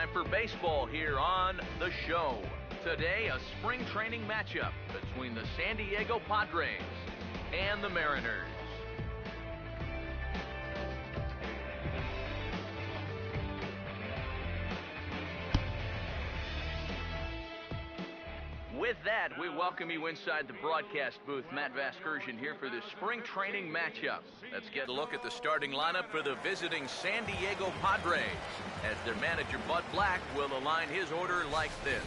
time for baseball here on the show. Today, a spring training matchup between the San Diego Padres and the Mariners. With that, we welcome you inside the broadcast booth. Matt Vasgersian here for this spring training matchup. Let's get a look at the starting lineup for the visiting San Diego Padres, as their manager Bud Black will align his order like this.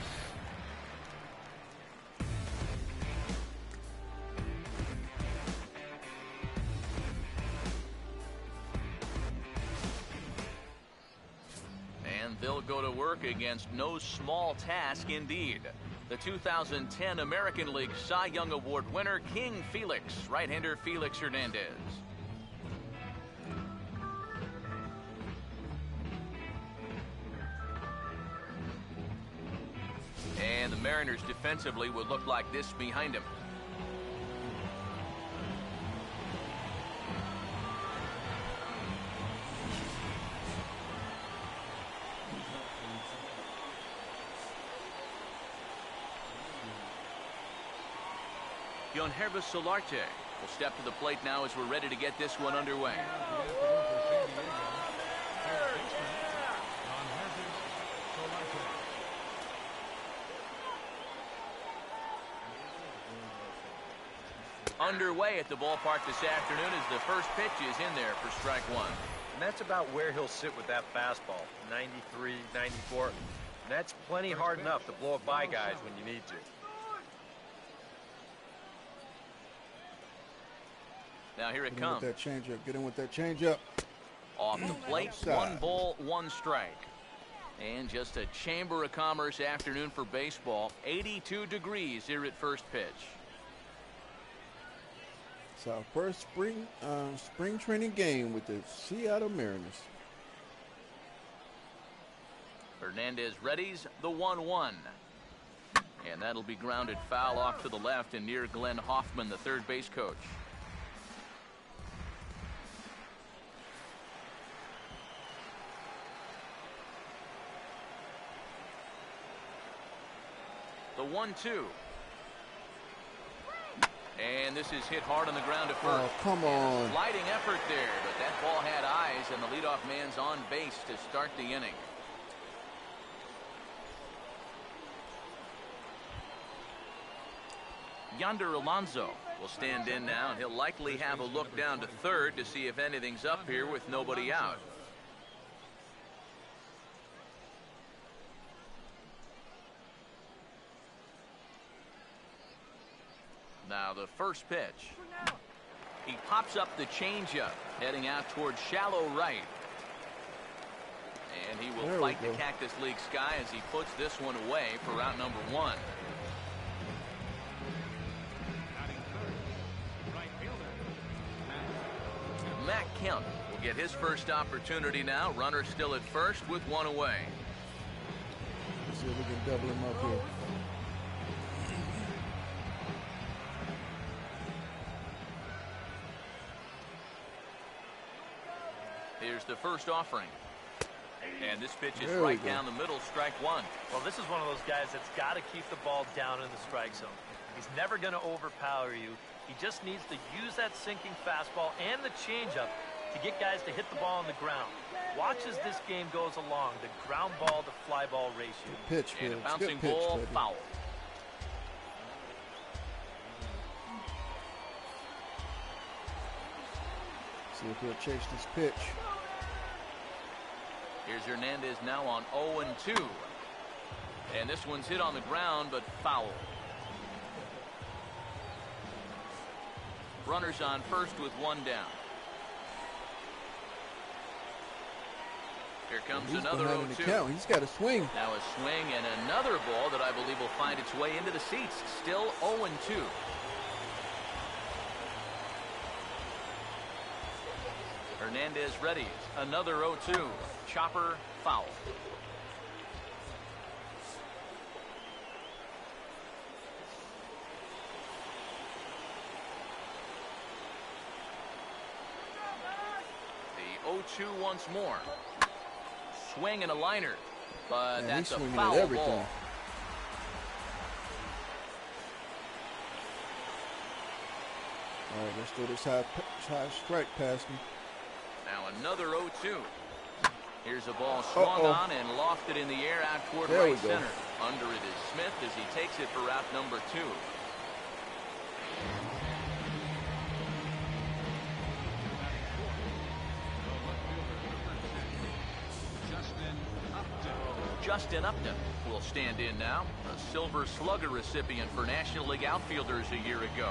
And they'll go to work against no small task indeed. The 2010 American League Cy Young Award winner, King Felix, right-hander Felix Hernandez. And the Mariners defensively would look like this behind him. Hervis Solarte will step to the plate now as we're ready to get this one underway. Underway at the ballpark this afternoon as the first pitch is in there for strike one. And that's about where he'll sit with that fastball, 93, 94. And that's plenty hard enough to blow it by guys when you need to. Now here it comes. Get in with that changeup. Off the plate, one ball, one strike. And just a Chamber of Commerce afternoon for baseball. 82 degrees here at first pitch. It's our first spring training game with the Seattle Mariners. Hernandez readies the 1-1. And that'll be grounded foul off to the left and near Glenn Hoffman, the third base coach. The 1-2. And this is hit hard on the ground to first. Oh, come on. Sliding effort there, but that ball had eyes, and the leadoff man's on base to start the inning. Yonder Alonso will stand in now, and he'll likely have a look down to third to see if anything's up here with nobody out. Now the first pitch. He pops up the changeup, heading out towards shallow right. And he will fight the Cactus League sky as he puts this one away for out number one. Matt Kemp will get his first opportunity now. Runner still at first with one away. Let's see if we can double him up here. Here's the first offering. And this pitch is right down the middle, strike one. Well, this is one of those guys that's got to keep the ball down in the strike zone. He's never going to overpower you. He just needs to use that sinking fastball and the changeup to get guys to hit the ball on the ground. Watch as this game goes along, the ground ball to fly ball ratio. Good pitch, and a bouncing ball, foul. See if he'll chase this pitch. Here's Hernandez now on 0-2. And this one's hit on the ground, but foul. Runners on first with one down. Here comes another 0-2. He's got a swing. Now a swing and another ball that I believe will find its way into the seats. Still 0-2. Hernandez readies. Another 0-2. Chopper, foul. The 0-2 once more. Swing and a liner. but Man, that's he's a swinging foul at everything. ball. All right, let's throw this high strike past me. Now another 0-2. Here's a ball swung on and lofted in the air out toward There we right go. center. Under it is Smith as he takes it for route number 2. Justin Upton will stand in now, a Silver Slugger recipient for National League outfielders a year ago.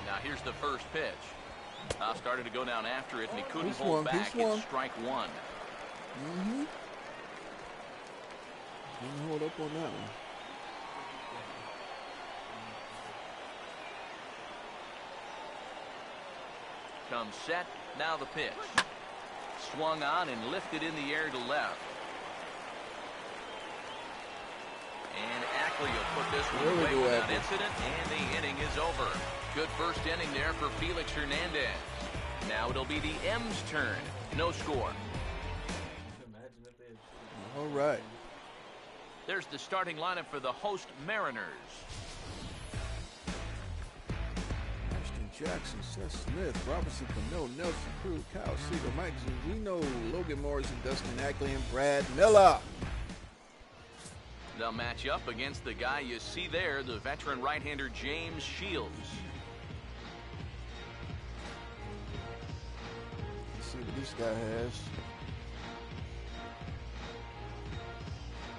Now here's the first pitch. Started to go down after it, and he couldn't hold back. It's strike one. Didn't hold up on that one. Comes set. Now the pitch. Swung on and lifted in the air to left. And Ackley will put this one away without incident, and the inning is over. Good first inning there for Felix Hernandez. Now it'll be the M's turn. No score. All right. There's the starting lineup for the host Mariners. Ashton Jackson, Seth Smith, Robinson Cano, Nelson Cruz, Kyle Seager, Mike Zunino, Logan Morrison, Dustin Ackley, and Brad Miller. They'll match up against the guy you see there, the veteran right-hander James Shields. Let's see what this guy has.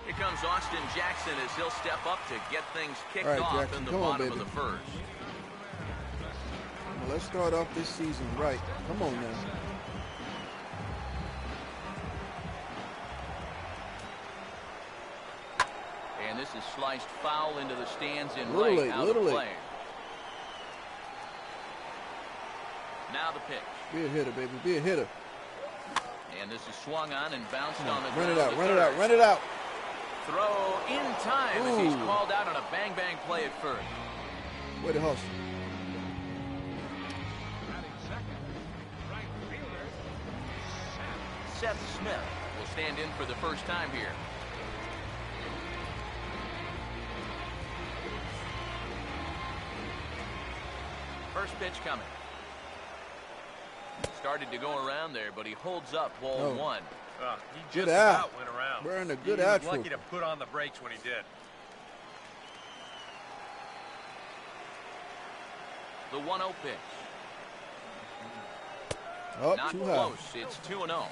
Here comes Austin Jackson as he'll step up to get things kicked off Jackson, in the come on, bottom baby. of the first. Well, let's start off this season right. Come on now. And this is sliced foul into the stands in Little right, late, out little of late. play. Now the pitch. Be a hitter, baby. Be a hitter. And this is swung on and bounced on the Run it ground out, to run it third. out, run it out. Throw in time as he's called out on a bang-bang play at first. Way to hustle. Seth Smith will stand in for the first time here. First pitch coming. Started to go around there, but he holds up ball one. He Good just out. about went around. Wearing a good he was outro. lucky to put on the brakes when he did. The 1-0 pitch. Oh, Not too close. high. It's 2-0.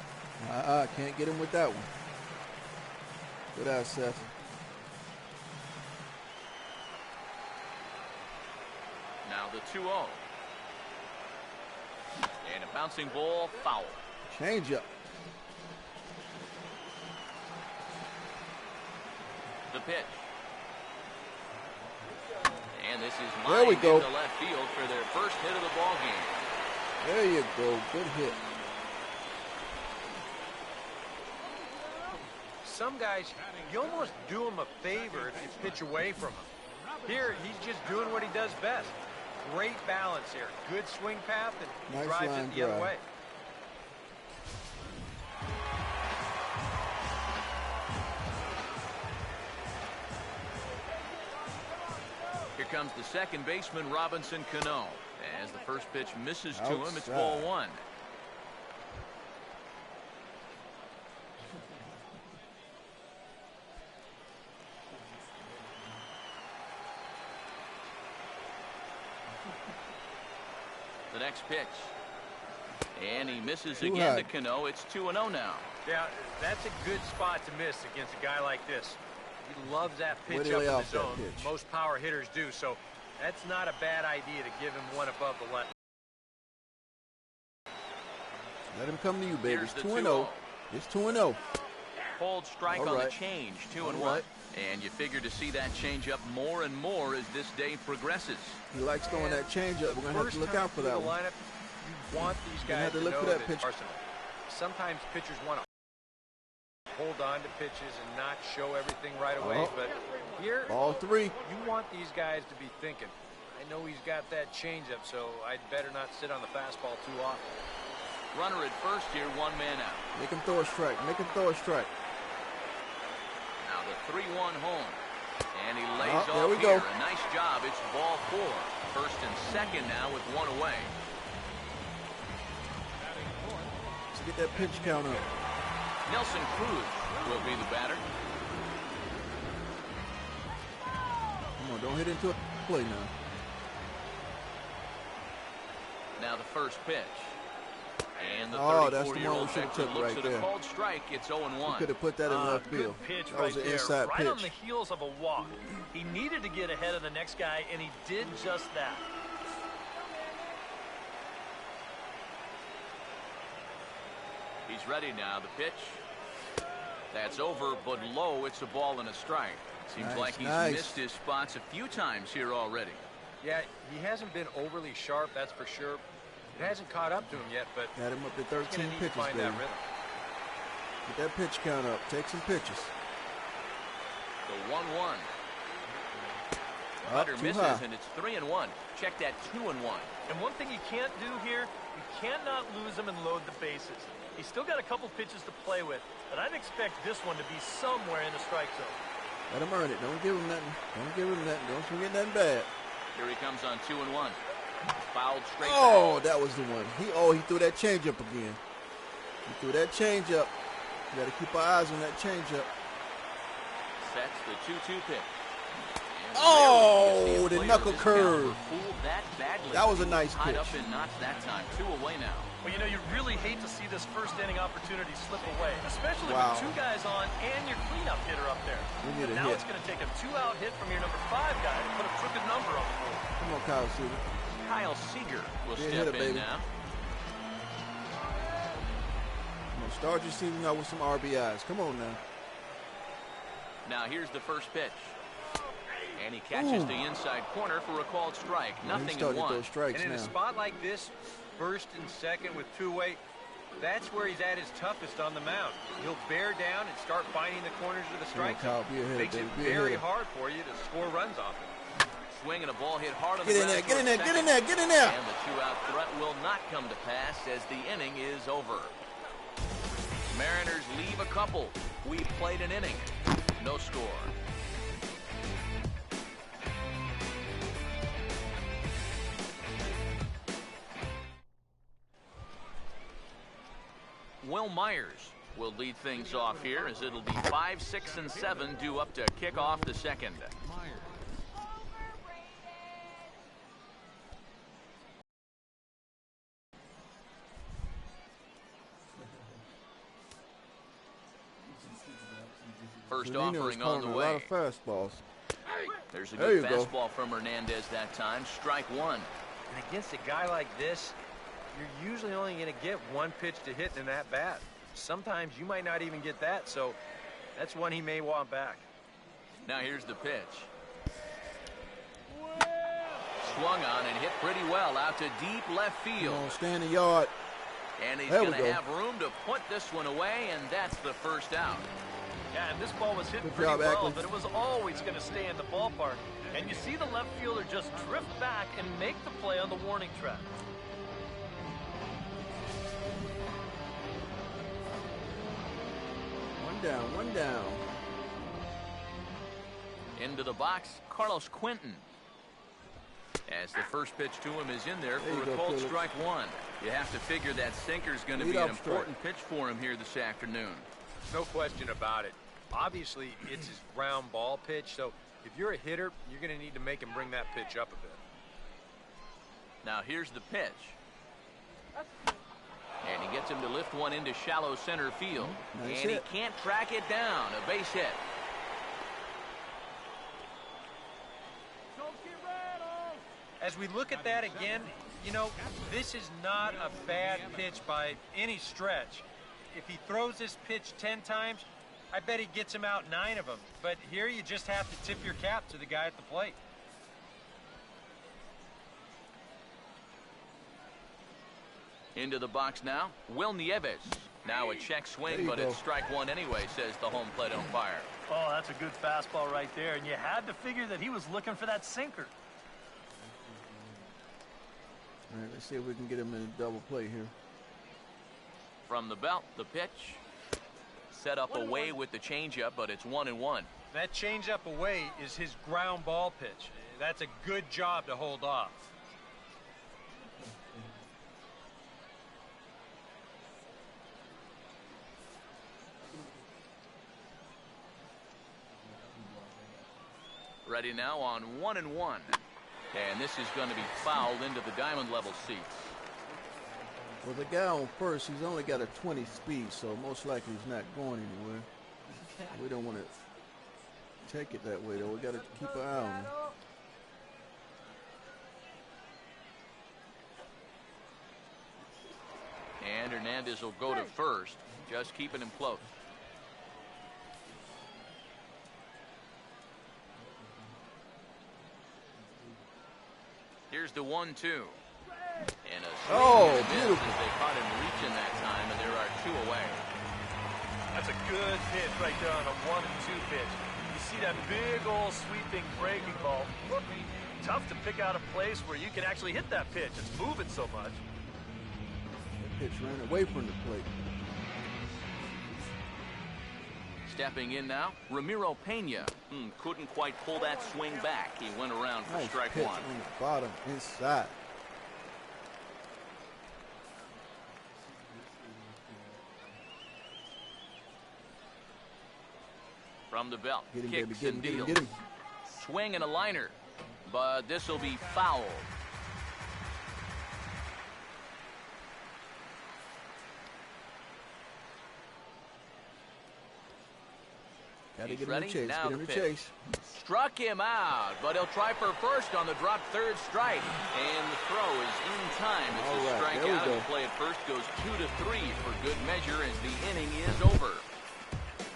Can't get him with that one. Good out, Seth. Now the 2-0. And a bouncing ball, foul. Change up. The pitch. And this is There we lined go. into left field for their first hit of the ball game. There you go. Good hit. Some guys, you almost do him a favor if you pitch away from him. Here, he's just doing what he does best. Great balance here. Good swing path, and he Nice drives line it the other drive. way. Here comes the second baseman, Robinson Cano. As the first pitch misses to him, it's Outside. ball one. The next pitch. And he misses Too again high. to Cano. It's 2-0 now. Yeah, that's a good spot to miss against a guy like this. He loves that Where pitch do up they in the off that zone. pitch? Most power hitters do, so that's not a bad idea to give him one above the line. Let him come to you, baby. Here's It's the 2-0. 2-0. It's 2-0. Hold strike All on the right. change, All 2-1. right. And you figure to see that change up more and more as this day progresses. He likes throwing that change up. We're going to have to look out for that one. Lineup, you want these Gonna guys have to to look know for that that pitch. arsenal. Sometimes pitchers want to hold on to pitches and not show everything right away, Oh. but here Ball three. you want these guys to be thinking, I know he's got that changeup, so I'd better not sit on the fastball too often. Runner at first here, 1 man out. Make him throw a strike. Make him throw a strike. Now the 3-1 home. And he lays there off we here. go. A nice job. It's ball 4. First and second now with 1 away. Let's get that pitch count up. Nelson Cruz will be the batter. Come on, don't hit into a play now. Now the first pitch. And the that's the one we 34-year-old should have Texan took looks right at a there. called strike. It's 0-1. Could have put that in left Good field. pitch That right was an there, inside right pitch. on the heels of a walk. He needed to get ahead of the next guy, and he did just that. He's ready now. The pitch. That's over, but low. It's a ball and a strike. Seems Nice, like he's nice. missed his spots a few times here already. Yeah, he hasn't been overly sharp, that's for sure. It hasn't caught up to him yet, but Got him up to he's 13 going to need to pitches, find baby. that rhythm. Get that pitch count up. Take some pitches. The 1-1. Up Cutter too misses, high. and it's 3-1. Check that 2-1. And one thing you can't do here, you cannot lose him and load the bases. He's still got a couple pitches to play with, but I'd expect this one to be somewhere in the strike zone. Let him earn it. Don't give him nothing. Don't give him nothing. Don't forget nothing bad. Here he comes on 2-1. Fouled straight Oh, back. that was the one. He threw that changeup again. He threw that changeup. You got to keep our eyes on that changeup. Sets the 2-2 pitch. And Oh, rarely do you see a the player knuckle this curve. caliber fooled that badly. That was a nice Tied up pitch. in knots that time. 2 away now. Well, you know, you really hate to see this first inning opportunity slip away, especially Wow. with 2 guys on and your cleanup hitter up there. We need a Now hit. it's going to take a 2-out hit from your number 5 guy to put a crooked number on the board. Come on, Kyle Seager. Kyle Seager will Be a step hitter, in baby. now. Come on, start your season out with some RBIs. Come on now. Now here's the first pitch. And he catches Ooh. the inside corner for a called strike. He's Nothing in starting to 1. throw strikes And in a now. spot like this, first and second with 2 away, that's where he's at his toughest on the mound. He'll bear down and start finding the corners of the Come on, strike Kyle, zone. be a hitter, Makes baby. it Be a very hitter. hard for you to score runs off it. Swing and a ball hit hard on the Get in ground there, get in towards there, get in second. there, get in there. And the 2-out threat will not come to pass as the inning is over. Mariners leave a couple. We played an inning. No score. Will Myers will lead things off here as it'll be 5, 6, and 7 due up to kick off the second. First Zunino is offering on calling the a lot way. of fastballs. There's a There good you go. fastball from Hernandez that time. Strike 1. And against a guy like this, you're usually only going to get 1 pitch to hit in that bat. Sometimes you might not even get that, so that's one he may want back. Now here's the pitch. Swung on and hit pretty well out to deep left Come field. on, stay in the yard. And he's There we going to go. have room to put this one away, and that's the first out. Yeah, and this ball was hit Good pretty job, well, Ackley. but it was always going to stay in the ballpark. And you see the left fielder just drift back and make the play on the warning track. One down, one down. Into the box, Carlos Quentin. As the first pitch to him is in there There you for a go, called Phillips. strike 1. You have to figure that sinker's going to Lead be an off strike. important pitch for him here this afternoon. No question about it. Obviously, it's his ground ball pitch, so if you're a hitter, you're going to need to make him bring that pitch up a bit. Now here's the pitch. And he gets him to lift one into shallow center field. Nice And hit. he can't track it down. A base hit. As we look at that again, you know, this is not a bad pitch by any stretch. If he throws this pitch 10 times, I bet he gets him out 9 of them. But here you just have to tip your cap to the guy at the plate. Into the box now, Will Nieves. Now a check There swing, you but go. it's strike 1 anyway, says the home plate umpire. Oh, that's a good fastball right there. And you had to figure that he was looking for that sinker. All right, let's see if we can get him in a double play here. From the belt, the pitch. Set up away with the changeup, but it's 1-1. That changeup away is his ground ball pitch. That's a good job to hold off. Ready now on 1-1. And this is going to be fouled into the diamond level seats. Well, the guy on first, he's only got a 20 speed, so most likely he's not going anywhere. We don't want to take it that way, though. We got to keep an eye on him. And Hernandez will go to first, just keeping him close. Here's the 1-2. And a beautiful. as they caught him reaching that time, and there are 2 away. That's a good pitch right there on a 1-2 pitch. You see that big old sweeping breaking ball. Tough to pick out a place where you can actually hit that pitch. It's moving so much. That pitch ran away from the plate. Stepping in now, Ramiro Pena. Couldn't quite pull that swing back. He went around for Nice strike pitch 1. on the bottom inside. From the belt, Get him, kicks baby. and Get him, deals. get him. Swing and a liner, but this will be fouled. Got to He's get him ready. the chase. Now Get him the the pitch. chase. Struck him out, but he'll try for first on the drop third strike. And the throw is in time. It's All a right, strikeout. there we And go. the play at first goes 2-3 for good measure as the inning is over.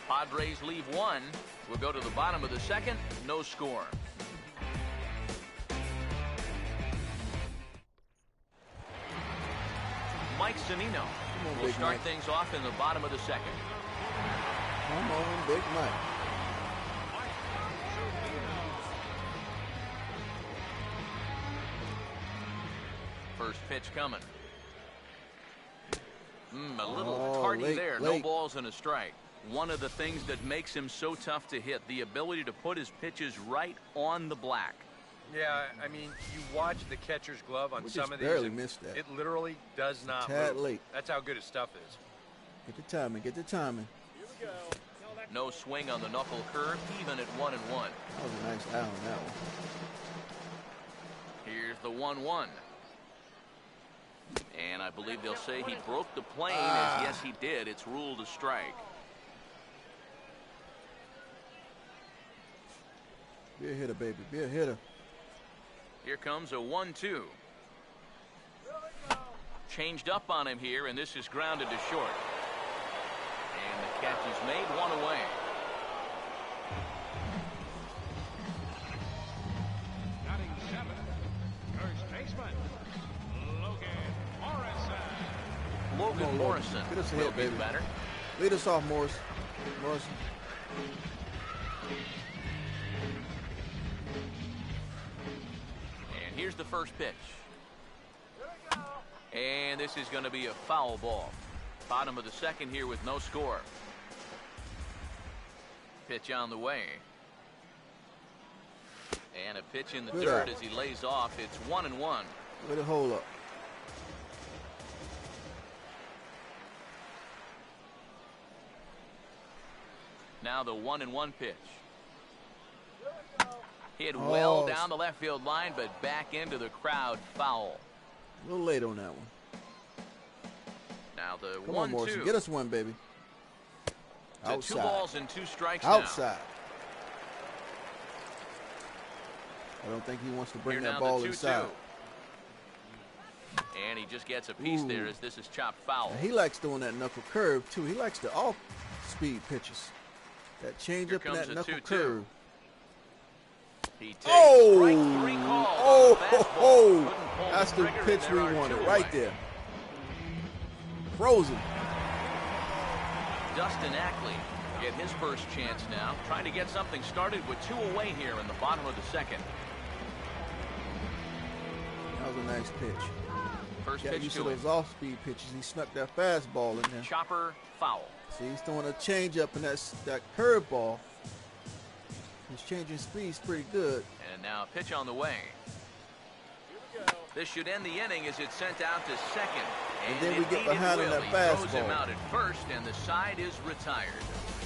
Padres leave 1. We'll go to the bottom of the second. No score. Mike Zunino will Big start Mike. things off in the bottom of the second. Come on, Big Mike. First pitch coming. A little Oh, tardy late, there. No late. balls and a strike. One of the things that makes him so tough to hit, the ability to put his pitches right on the black. Yeah, I mean, you watch the catcher's glove on We some just of these. barely and missed that. It literally does not Tad move. late. That's how good his stuff is. Get the timing. Get the timing. No swing on the knuckle curve, even at 1-1. That was a nice eye on that one. Here's the 1-1. And I believe they'll say he broke the plane, as yes he did. It's ruled a strike. Be a hitter, baby. Be a hitter. Here comes a 1-2. Changed up on him here, and this is grounded to short. And the catch is made, 1 away. Batting 7, first baseman, Logan Morrison Get us a will hit, be the baby. batter. Lead us off, Morrison. And here's the first pitch. And this is going to be a foul ball. Bottom of the second here with no score. Pitch on the way. And a pitch in the Good dirt eye. as he lays off. It's 1-1. Way to hold up. Now the 1-1 pitch. Hit well Oh. down the left field line, but back into the crowd, foul. A little late on that one. Now the Come on, Morrison. 1-2. Get us one, baby. To Outside. 2 balls and 2 strikes Outside. I don't think he wants to now. bring Here that now ball the 2-2. inside. And he just gets a piece Ooh. there as this is chopped foul. He likes doing that knuckle curve, too. He likes the off-speed pitches. That change Here up and comes that a knuckle 2-2. curve. He takes Oh! strike 3 call. Oh, Fastball. ho, Couldn't ho. pull That's the trigger, and pitch there we are 2 wanted away. right there. Frozen. Dustin Ackley get his first chance now, trying to get something started with 2 away here in the bottom of the second. That was a nice pitch. First Got pitch used to to him. those off-speed pitches. He snuck that fastball in there. Chopper foul. See, he's throwing a changeup and that curveball. His changing speed's pretty good. And now a pitch on the way. This should end the inning as it's sent out to second. And then we get indeed behind it on will. that He throws him fastball. out at first, and the side is retired.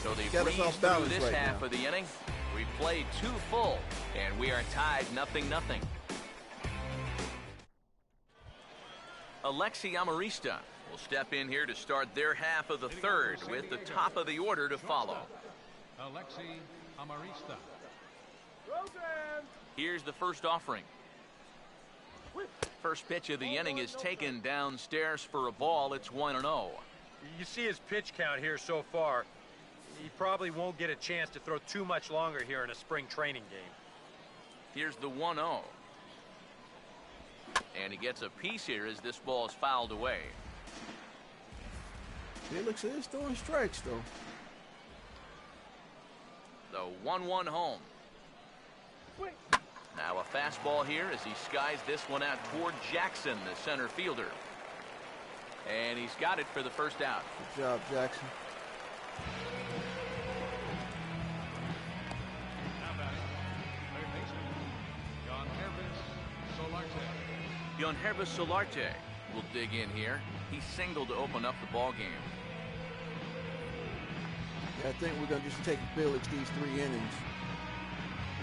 So they Got us breeze off through balance this right half now. of the inning. We played 2 full, and we are tied 0-0. Alexi Amarista will step in here to start their half of the third with the top of the order to follow. Alexi Amarista. Here's the first offering. First pitch of the inning is taken downstairs for a ball. It's 1-0. You see his pitch count here so far. He probably won't get a chance to throw too much longer here in a spring training game. Here's the 1-0. And he gets a piece here as this ball is fouled away. Felix is throwing strikes, though. The 1-1 home. Now a fastball here as he skies this one out toward Jackson, the center fielder. And he's got it for the first out. Good job, Jackson. Now batting, third baseman, Jon Hervis Solarte will dig in here. He singled to open up the ball game. Yeah, I think we're going to just take Felix these 3 innings.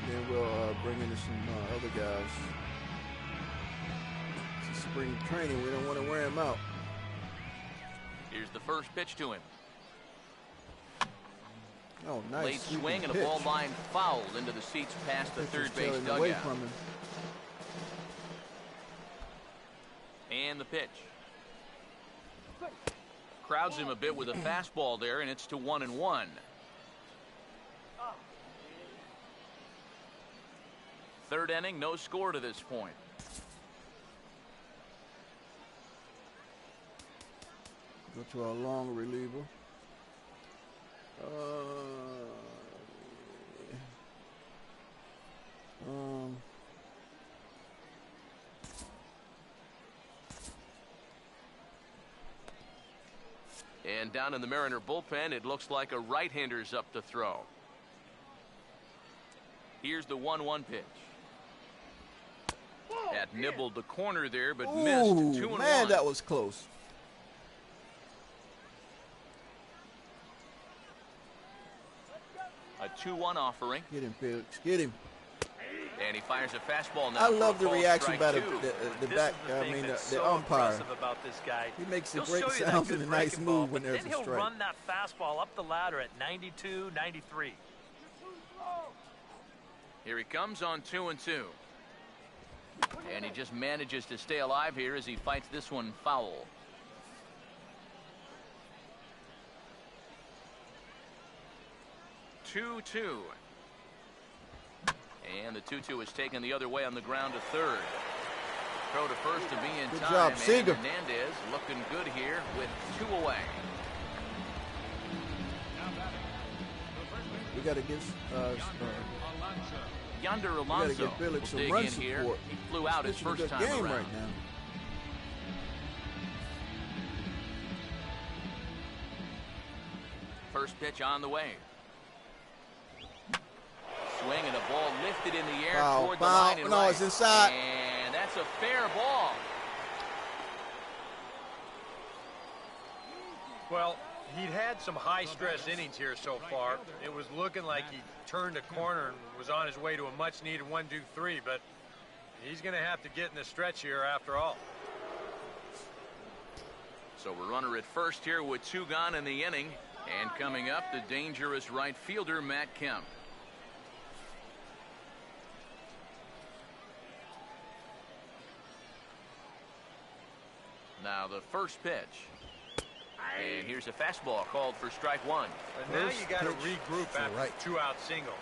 And then we'll bring in some other guys. It's spring training. We don't want to wear him out. Here's the first pitch to him. Oh, nice. Late sweeping swing and a pitch. ball line fouled into the seats past the Pitcher's third base tailing away dugout. from him. And the pitch. Crowds him a bit with a fastball there, and it's to 1-1. Third inning, no score to this point. Go to our long reliever. And down in the Mariner bullpen, it looks like a right-hander's up to throw. Here's the 1-1 pitch. That nibbled the corner there, but missed. Ooh, 2-1. man, that was close. A 2-1 offering. Get him, Felix. Get him. And he fires a fastball now. I love for the a ball reaction strike by two. the This back. is the thing that's the so umpire. impressive about this guy. He makes a He'll great show you that sounds good and a nice breaking ball, move when but there's then a he'll strike. run that fastball up the ladder at 92, 93. Here he comes on 2-2. And he just manages to stay alive here as he fights this one foul. Two-two. And the 2-2 is taken the other way on the ground to third. Throw to first to be in Good time. job, and Seager. Hernandez looking good here with 2 away. Now batting, the first baseman, We got to get Alonso. Yonder we got to Alonso get Felix will some dig run in here. support. He flew out his He's pitching a first good time game around. right now. First pitch on the way. Swing and a ball lifted in the air Foul, toward the foul. line and No, right. it's inside. And that's a fair ball. Well, he'd had some high-stress innings here so far. It was looking like he turned a corner and was on his way to a much-needed 1-2-3, but he's going to have to get in the stretch here after all. So we're runner at first here with 2 gone in the inning. And coming up, the dangerous right fielder, Matt Kemp. Now the first pitch. And here's a fastball called for strike 1. But now First you got to pitch regroup to after right. a 2-out single.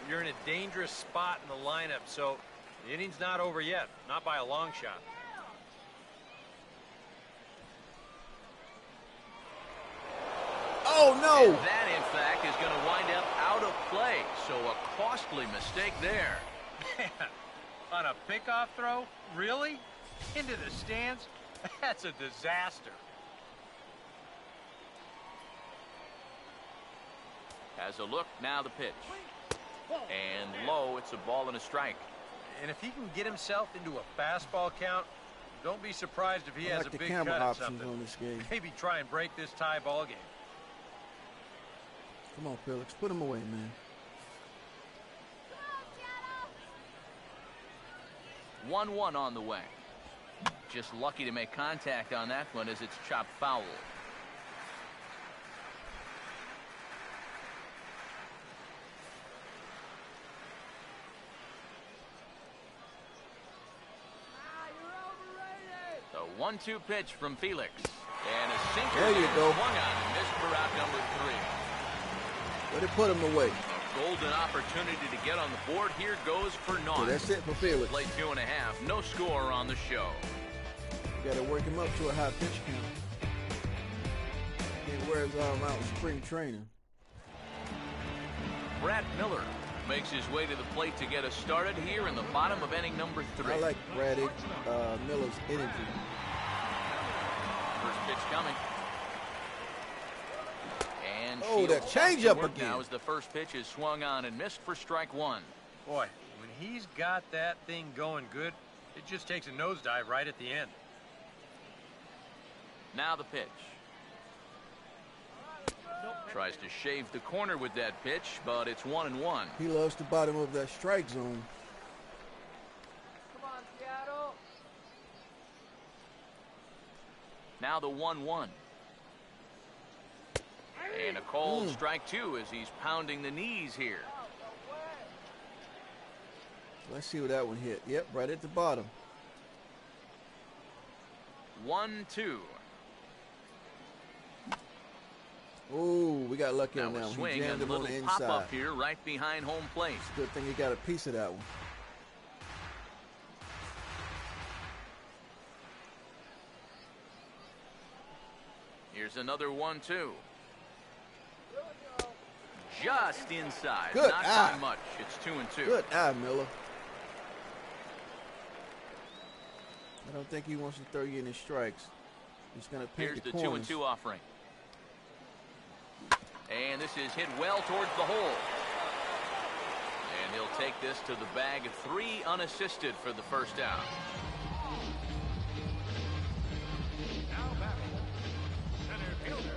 You're in a dangerous spot in the lineup, so the inning's not over yet, not by a long shot. Oh, no. And that, in fact, is going to wind up out of play. So a costly mistake there. On a pickoff throw? Really? Into the stands? That's a disaster. Has a look, now the pitch. And low, it's a ball and a strike. And if he can get himself into a fastball count, don't be surprised if he I has like a the big camera cut at options something. on this game. Maybe try and break this tie ball game. Come on, Felix, put him away, man. 1-1 on the way. Just lucky to make contact on that one as it's chopped foul. The 1-2 pitch from Felix. And a sinker. There you go. Swung on and missed for out number 3. Way to put him away. A golden opportunity to get on the board. Here goes for naught. So that's it for Felix. Play 2.5. No score on the show. Got to work him up to a high pitch count. Can't wear his arm out in spring training. Brad Miller makes his way to the plate to get us started here in the bottom of inning number 3. I like Brad Miller's energy. First pitch coming. And Oh, that Shields changeup back to work again. now as the first pitch is swung on and missed for strike 1. Boy, when he's got that thing going good, it just takes a nosedive right at the end. Now the pitch. Tries to shave the corner with that pitch, but it's 1-1. He loves the bottom of that strike zone. Come on, Seattle. Now the 1-1. And a cold strike 2 as he's pounding the knees here. Let's see where that one hit. Yep, right at the bottom. 1-2. Oh, we got lucky Now on that a one. He swing jammed and him on the little pop inside. up here right behind home plate. Good thing he got a piece of that one. Here's another 1-2. Just inside. Good Not eye. by much. It's 2-2. Good eye, Miller. I don't think he wants to throw you any strikes. He's going to paint Here's the the corners. 2-2 offering. And this is hit well towards the hole. And he'll take this to the bag. 3 unassisted for the first out. Now batting, center fielder,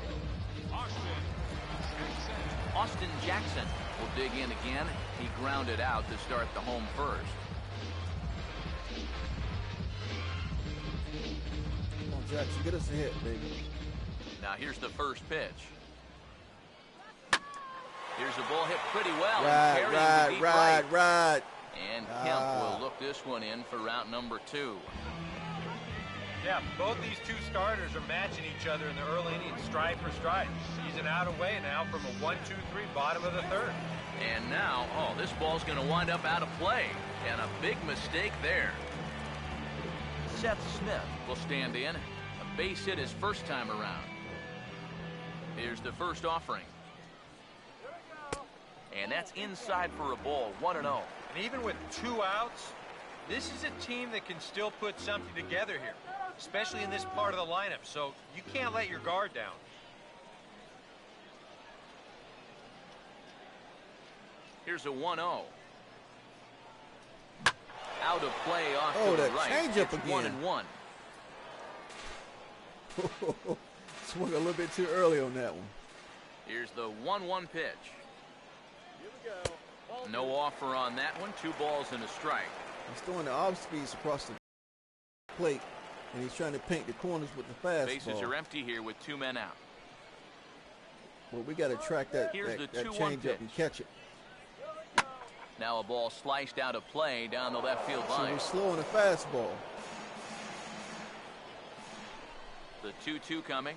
Austin Jackson will dig in again. He grounded out to start the home first. Come on, Jackson, get us a hit, baby. Now here's the first pitch. Here's a ball hit pretty well. And carrying the deep Right. And Kemp will look this one in for route number 2. Yeah, both these two starters are matching each other in the early innings, stride for stride. He's an out away now from a 1-2-3 bottom of the 3rd. And now, this ball's going to wind up out of play. And a big mistake there. Seth Smith will stand in. A base hit his first time around. Here's the first offering. And that's inside for a ball, 1-0. And even with 2 outs, this is a team that can still put something together here, especially in this part of the lineup. So you can't let your guard down. Here's a 1-0. Out of play off Oh, to the that right. changeup It's again. 1-1. Swung a little bit too early on that one. Here's the 1-1 pitch. No offer on that one. 2 balls and a strike. He's throwing the off speeds across the plate, and he's trying to paint the corners with the fastball. Bases are empty here with 2 men out. Well, we got to track that Here's the 2-1 change pitch. up and catch it. Now a ball sliced out of play down the left field So line. he's slowing the fastball. The 2-2 coming.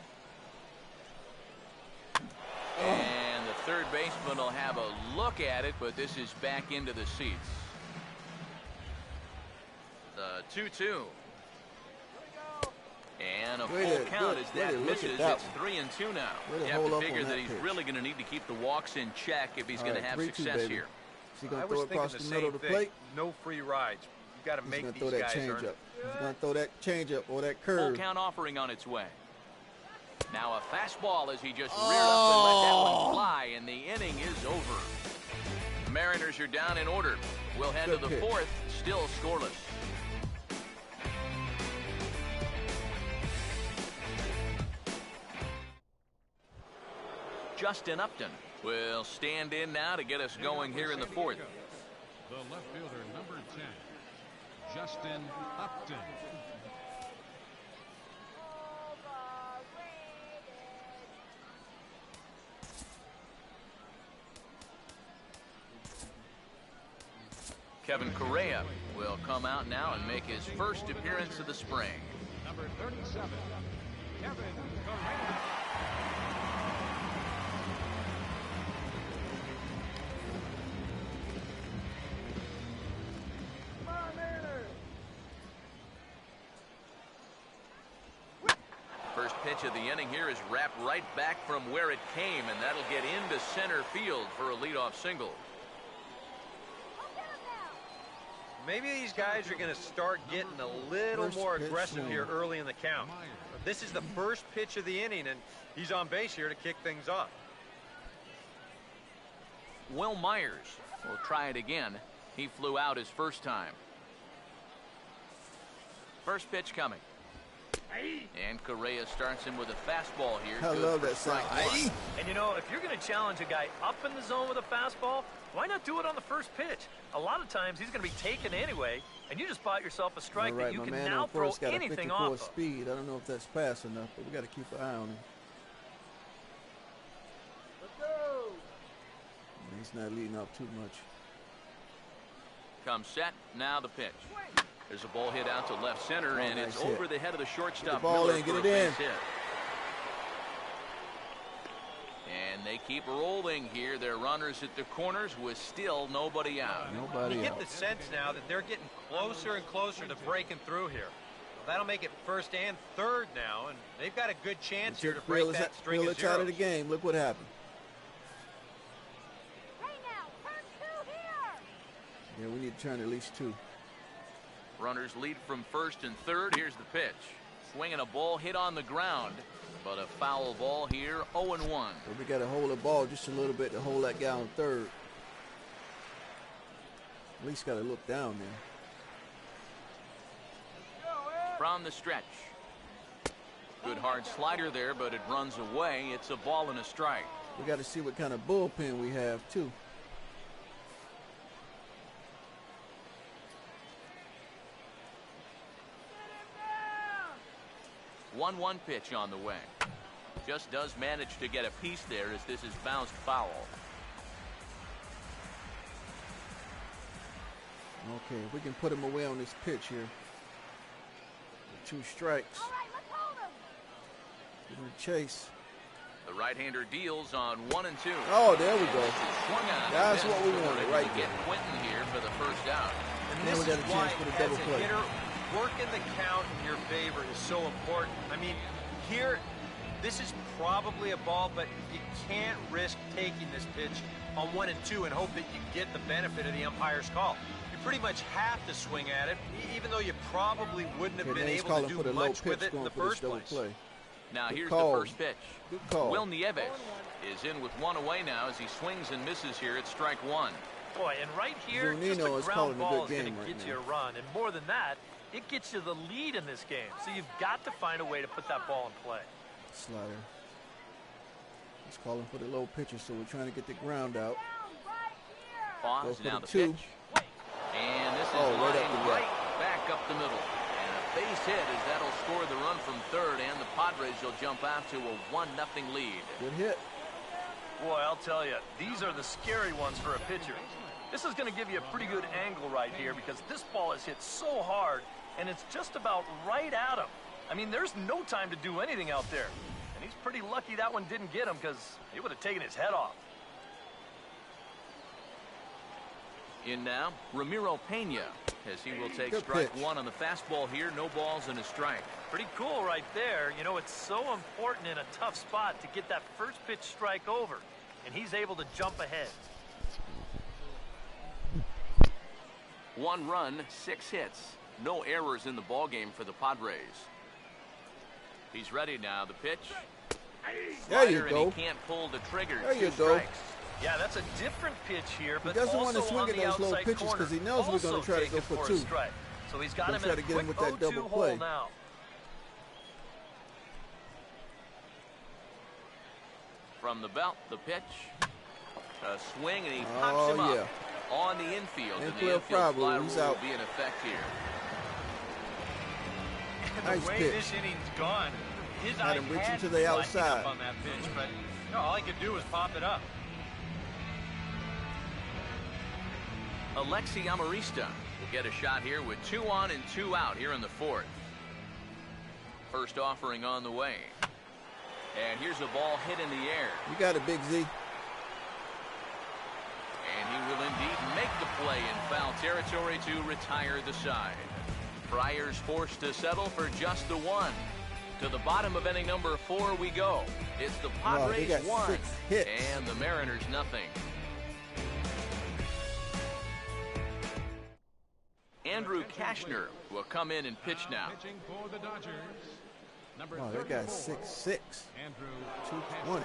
And the third baseman will have a look at it, but this is back into the seats. The 2-2. And a Way full to- count good- as way that to look at misses. that It's one. 3-2 now. Way to You have hold to up figure on that that he's pitch. really going to need to keep the walks in check if he's All going to right, have 3-2, success baby. here. Is he I going to was throw it thinking across the the middle same of the thing. plate? No free rides. You've got to He's make gonna these throw that guys change earn it. up. He's gonna throw that change up or that Full curve. count offering on its way. Now a fastball as he just reared up and let that one fly, and the inning is over. The Mariners are down in order. We'll head Good to the pitch. fourth, still scoreless. Justin Upton will stand in now to get us going here in the fourth. The left fielder, number 10, Justin Upton. Kevin Correa will come out now and make his first appearance of the spring. Number 37, Kevin Correa. First pitch of the inning here is wrapped right back from where it came, and that'll get into center field for a leadoff single. Maybe these guys are going to start getting a little First more pitch aggressive swing. here early in the count. This is the first pitch of the inning, and he's on base here to kick things off. Will Myers will try it again. He flew out his first time. First pitch coming. And Correa starts him with a fastball here. I Good love for that sound. strike one. And you know, if you're going to challenge a guy up in the zone with a fastball, why not do it on the first pitch? A lot of times he's going to be taken anyway, and you just bought yourself a strike All that right, you my can man now on throw first got a anything 54 off of. speed. I don't know if that's fast enough, but we got to keep an eye on him. He's not leading up too much. Comes set. Now the pitch. There's a ball hit out to left center, and nice it's hit. over the head of the shortstop. Get the ball Miller in, get for it a in. base hit. And they keep rolling here. Their runners at the corners with still nobody out. Nobody You get out. the sense now that they're getting closer and closer to breaking through here. Well, that'll make it first and third now, and they've got a good chance here to break that string of it's out of the zeros. game. Look what happened. Yeah, we need to turn at least two. Runners lead from first and third. Here's the pitch. Swinging a ball hit on the ground, but a foul ball here, 0-1. But we got to hold the ball just a little bit to hold that guy on third. At least got to look down there. From the stretch. Good hard slider there, but it runs away. It's a ball and a strike. We got to see what kind of bullpen we have, too. 1-1 pitch on the way. Just does manage to get a piece there as this is bounced foul. Okay, if we can put him away on this pitch here. 2 strikes. Give him a chase. The right-hander deals on 1 and 2. Oh, there we go. Swung on. That's and what we missed. wanted Ready right to get Quentin here for the first out. And Then this we got is a why, chance for the as double a play. hitter, working the count in your favor is so important. I mean, here, this is probably a ball, but you can't risk taking this pitch on 1 and 2 and hope that you get the benefit of the umpire's call. You pretty much have to swing at it, even though you probably wouldn't have been able to calling for do the low much with pitch it in going the for this first double place. play. Now Good here's call. the first pitch. Good call. Will Nieves is in with 1 away now as he swings and misses here at strike 1. Boy, and right here, Zunino just a is calling ground a ball good is going game to right get now. you a run. And more than that, it gets you the lead in this game. So you've got to find a way to put that ball in play. Slider. He's calling for the low pitcher, so we're trying to get the ground out. Pause, Go for now the the 2. pitch. And this is Oh, right up the lined gut. right back up the middle. And a base hit as that'll score the run from third, and the Padres will jump out to a 1-0 lead. Good hit. Boy, I'll tell you, these are the scary ones for a pitcher. This is going to give you a pretty good angle right here because this ball is hit so hard, and it's just about right at him. I mean, there's no time to do anything out there. And he's pretty lucky that one didn't get him because it would have taken his head off. In now, Ramiro Pena, as he will take Good strike pitch. 1 on the fastball here. No balls and a strike. Pretty cool right there. You know, it's so important in a tough spot to get that first pitch strike over. And he's able to jump ahead. 1 run, 6 hits. No errors in the ballgame for the Padres. He's ready now. The pitch. There you Slider, go. and he can't pull the trigger. There 2 you go. strikes. Yeah, that's a different pitch here, but He doesn't want to also swing on at the those low outside pitches corner. because he knows we're going to try to go Also for taken 2. a strike. So he's got Gonna him try in to a get him quick with that 0-2 double hole play. now. From the belt, the pitch. A swing, and he pops him up on the infield. And the Infield infield foul, fly he's rule out. will be in effect here. Nice the way pitch. this inning's gone, his Had eye him reaching had to to the be lining outside. up on that pitch, but no, all he could do was pop it up. Alexi Amarista will get a shot here with 2 on and 2 out here in the 4th. First offering on the way. And here's a ball hit in the air. You got it, Big Z. And he will indeed make the play in foul territory to retire the side. Friars forced to settle for just the 1. To the bottom of inning number 4 we go. It's the Padres got 1 6 hits. and the Mariners nothing. Andrew Kashner will come in and pitch now. Pitching for the Dodgers. Number Oh, they got 6'6", Andrew 220.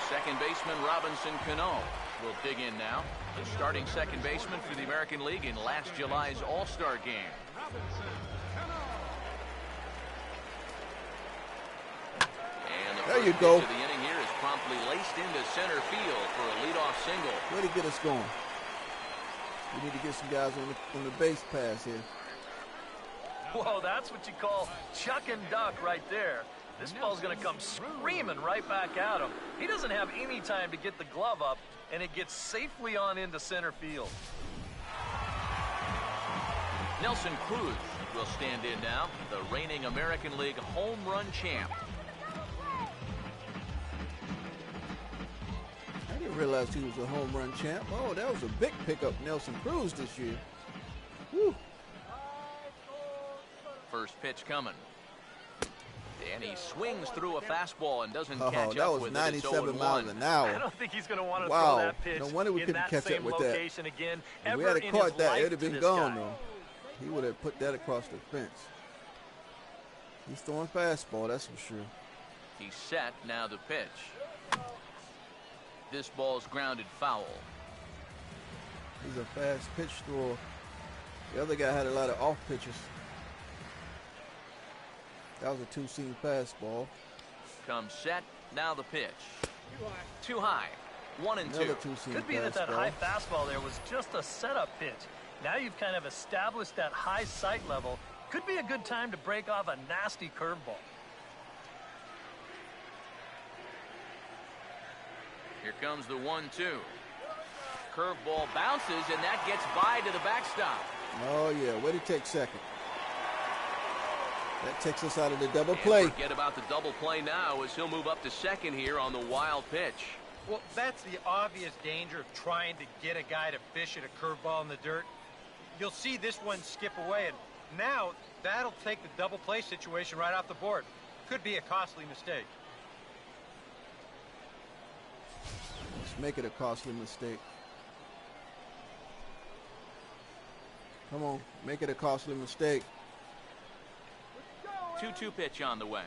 Second baseman Robinson Cano will dig in now. The starting second baseman for the American League in last July's All-Star game. Robinson. And the There first you go. pitch of the inning here is promptly laced into center field for a leadoff single. Way to get us going. We need to get some guys on the base pass here. Whoa, that's what you call chuck and duck right there. This ball's going to come screaming right back at him. He doesn't have any time to get the glove up, and it gets safely on into center field. Nelson Cruz will stand in now, the reigning American League home run champ. I didn't realize he was a home run champ. Oh, that was a big pickup, Nelson Cruz, this year. Woo. First pitch coming. And he swings through a fastball and doesn't Oh, catch that up was with 97 it. It's miles 0-1. an I hour. don't think he's going to want to Wow. throw that pitch No wonder we in couldn't that catch up same with that. location again. If we ever had in caught his that, life it'd have to been this gone, guy. though. He would have put that across the fence. He's throwing fastball, that's for sure. He's set, now the pitch. This ball's grounded foul. He's a fast pitch thrower. The other guy had a lot of off pitches. That was a two-seam fastball. Comes set, now the pitch. Too high, 1 and 2. Another two-seam Could be that fastball. high fastball there was just a setup pitch. Now you've kind of established that high sight level. Could be a good time to break off a nasty curveball. Here comes the 1-2. Curveball bounces, and that gets by to the backstop. Oh, yeah, way to take second. That takes us out of the double And play. forget about the double play now as he'll move up to second here on the wild pitch. Well, that's the obvious danger of trying to get a guy to fish at a curveball in the dirt. You'll see this one skip away, and now that'll take the double play situation right off the board. Could be a costly mistake. Let's make it a costly mistake. Come on, make it a costly mistake. 2-2 pitch on the way.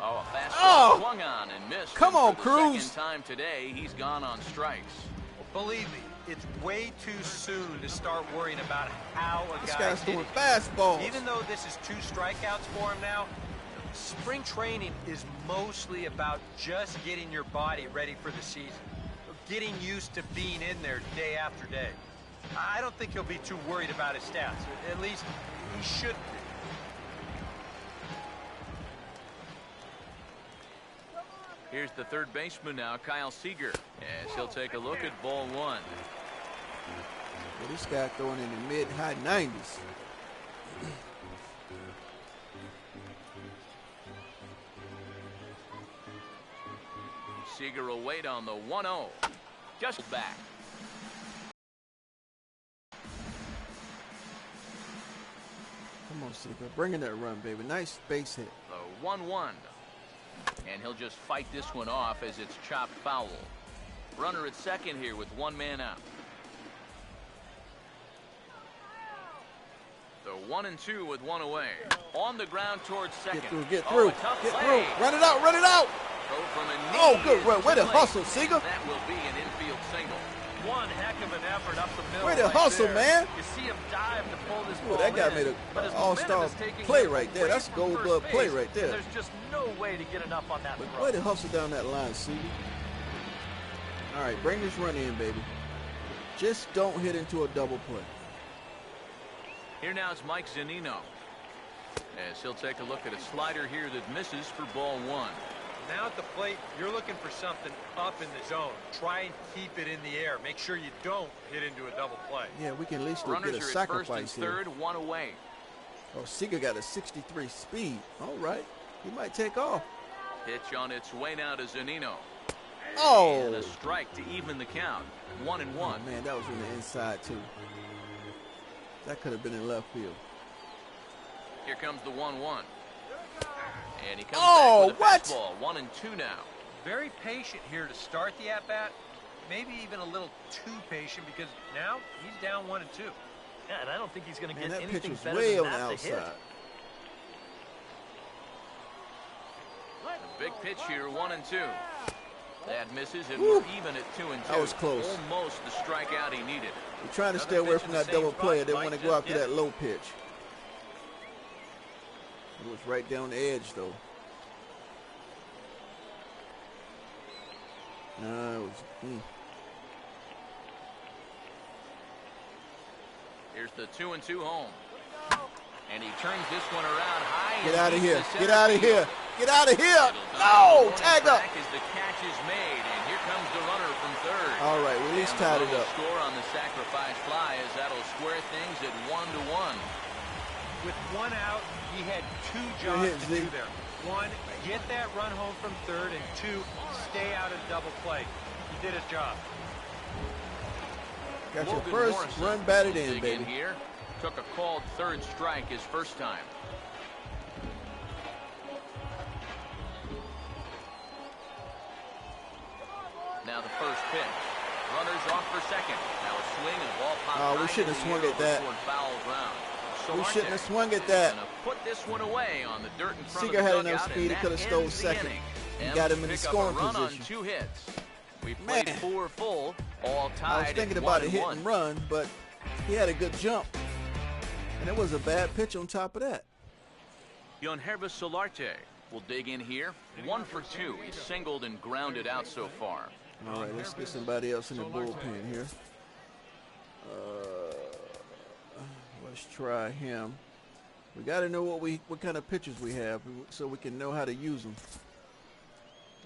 Oh, a fastball Oh! swung on and missed. Come And on, for the Cruz. second time today, he's gone on strikes. Believe me, it's way too soon to start worrying about how a This guy's guy's hitting. throwing fastballs. Even though this is 2 strikeouts for him now, spring training is mostly about just getting your body ready for the season, getting used to being in there day after day. I don't think he'll be too worried about his stats. At least he shouldn't be. Here's the third baseman now, Kyle Seager, as he'll take a look at ball 1. Well, this guy throwing in the mid-high 90s. Seager will wait on the 1-0. Just back. Come on, Seager. Bring in that run, baby. Nice base hit. The 1-1. And he'll just fight this one off as it's chopped foul. Runner at second here with 1 man out. So 1-2 with one away. On the ground towards second. Get through. A tough Get play. through. Run it out. Run it out. Throw from a knee Oh, good is run. Way too to late. hustle, Seager. That will be an infield single. One heck of an effort up the middle. Way to right hustle, there. man. You see him dive to pull this Ooh, ball that guy in, made an but his all-star momentum is taking play him right there. away That's from gold first glove play base, right there. and there's just no way to get enough on that throw. Way to hustle down that line, Seager. All right, bring this run in, baby. Just don't hit into a double play. Here now is Mike Zunino. As he'll take a look at a slider here that misses for ball one. Now at the plate, you're looking for something up in the zone. Try and keep it in the air. Make sure you don't hit into a double play. Yeah, we can at least get Runners a are at first sacrifice and here. third, one away. Oh, Seager got a 63 speed. All right, he might take off. Pitch on its way now to Zunino. And Oh, a strike to even the count. 1-1. oh man, that was on the inside too. That could have been in left field. Here comes the 1-1. And he comes Oh, back with a what? fastball. 1-2 now. Very patient here to start the at-bat. Maybe even a little too patient because now he's down 1-2. Yeah, and I don't think he's going to Man, get that pitch anything was better way than on the that to hit. outside. A big pitch here, 1-2. That misses, and Whew. we're even at 2-2. That was close. Almost the strikeout he needed. We're trying to Another stay away pitch from in the that same double spot. play. They Mike want to just go after did. that low pitch. It was right down the edge, though. No, it was. Here's the 2-2 home. And he turns this one around high. Get and out of deep here. to center Get out of field. here. Get out of here. It'll No, double the tag warning up. track As the catch is made, and here comes the runner from third. All right, we at least And the tied it Royals up. score on the sacrifice fly as that'll square things at 1-1. With one out, he had two Good hit, jobs to do Zeke. there. One, get that run home from third, and two, stay out of double play. He did his job. Got your Logan first Morrison run batted will in, dig baby. here. Took a called third strike his first time. Now the first pitch. Runners off for second. Now a swing and a ball popped Oh, we high shouldn't in have the swung air at that. over toward foul ground. So We shouldn't Marte have swung at is that. gonna put this one away on the dirt in front Seager of the had dugout, enough and speed, he that could have stole ends the second. inning. He M's got him in the pick up scoring a run position. on 2 hits. We played Man. 4 full, all tied. I was thinking about a hit 1-1. and run, but he had a good jump. And it was a bad pitch on top of that. Yonhervis Solarte will dig in here. 1 for 2. He's singled and grounded out so far. All right, let's get somebody else in the bullpen here. Let's try him. We got to know what kind of pitchers we have so we can know how to use them.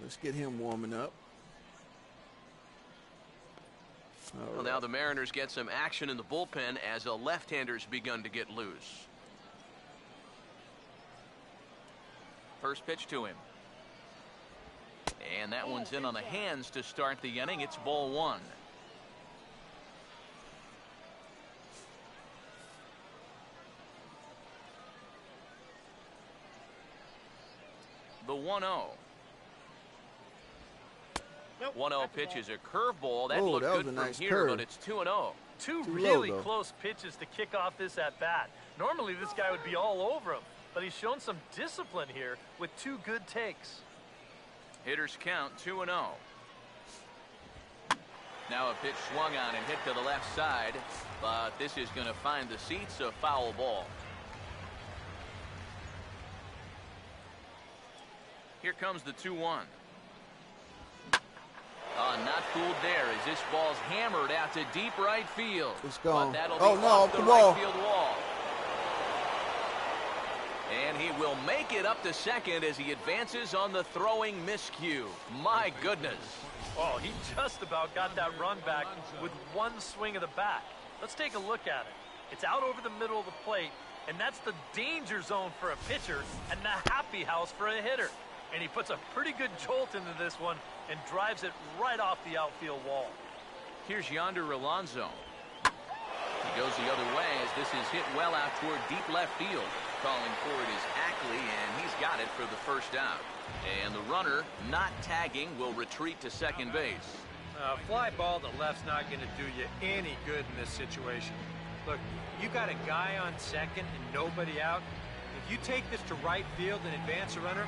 Let's get him warming up. All Well, right. now the Mariners get some action in the bullpen as a left-hander's begun to get loose. First pitch to him. And that one's in on the hands to start the inning. It's ball 1. The 1-0. 1-0 pitch is a curveball. That Oh, looked that was good a from nice here, curve. but it's 2-0. Two Too low, really though. close pitches to kick off this at-bat. Normally, this guy would be all over him, but he's shown some discipline here with 2 good takes. Hitters count 2-0. Now a pitch swung on and hit to the left side, but this is going to find the seats, a foul ball. Here comes the 2-1. Not fooled there as this ball's hammered out to deep right field. It's gone. But that'll Oh, be no, off off the the wall. right field wall. And he will make it up to second as he advances on the throwing miscue. My goodness. Oh, he just about got that run back with 1 swing of the bat. Let's take a look at it. It's out over the middle of the plate, and that's the danger zone for a pitcher and the happy house for a hitter. And he puts a pretty good jolt into this one and drives it right off the outfield wall. Here's Yonder Alonso. He goes the other way as this is hit well out toward deep left field. Calling for it is Ackley, and he's got it for the first out. And the runner, not tagging, will retreat to second base. Fly ball to left's not going to do you any good in this situation. Look, you got a guy on second and nobody out. If you take this to right field and advance a runner,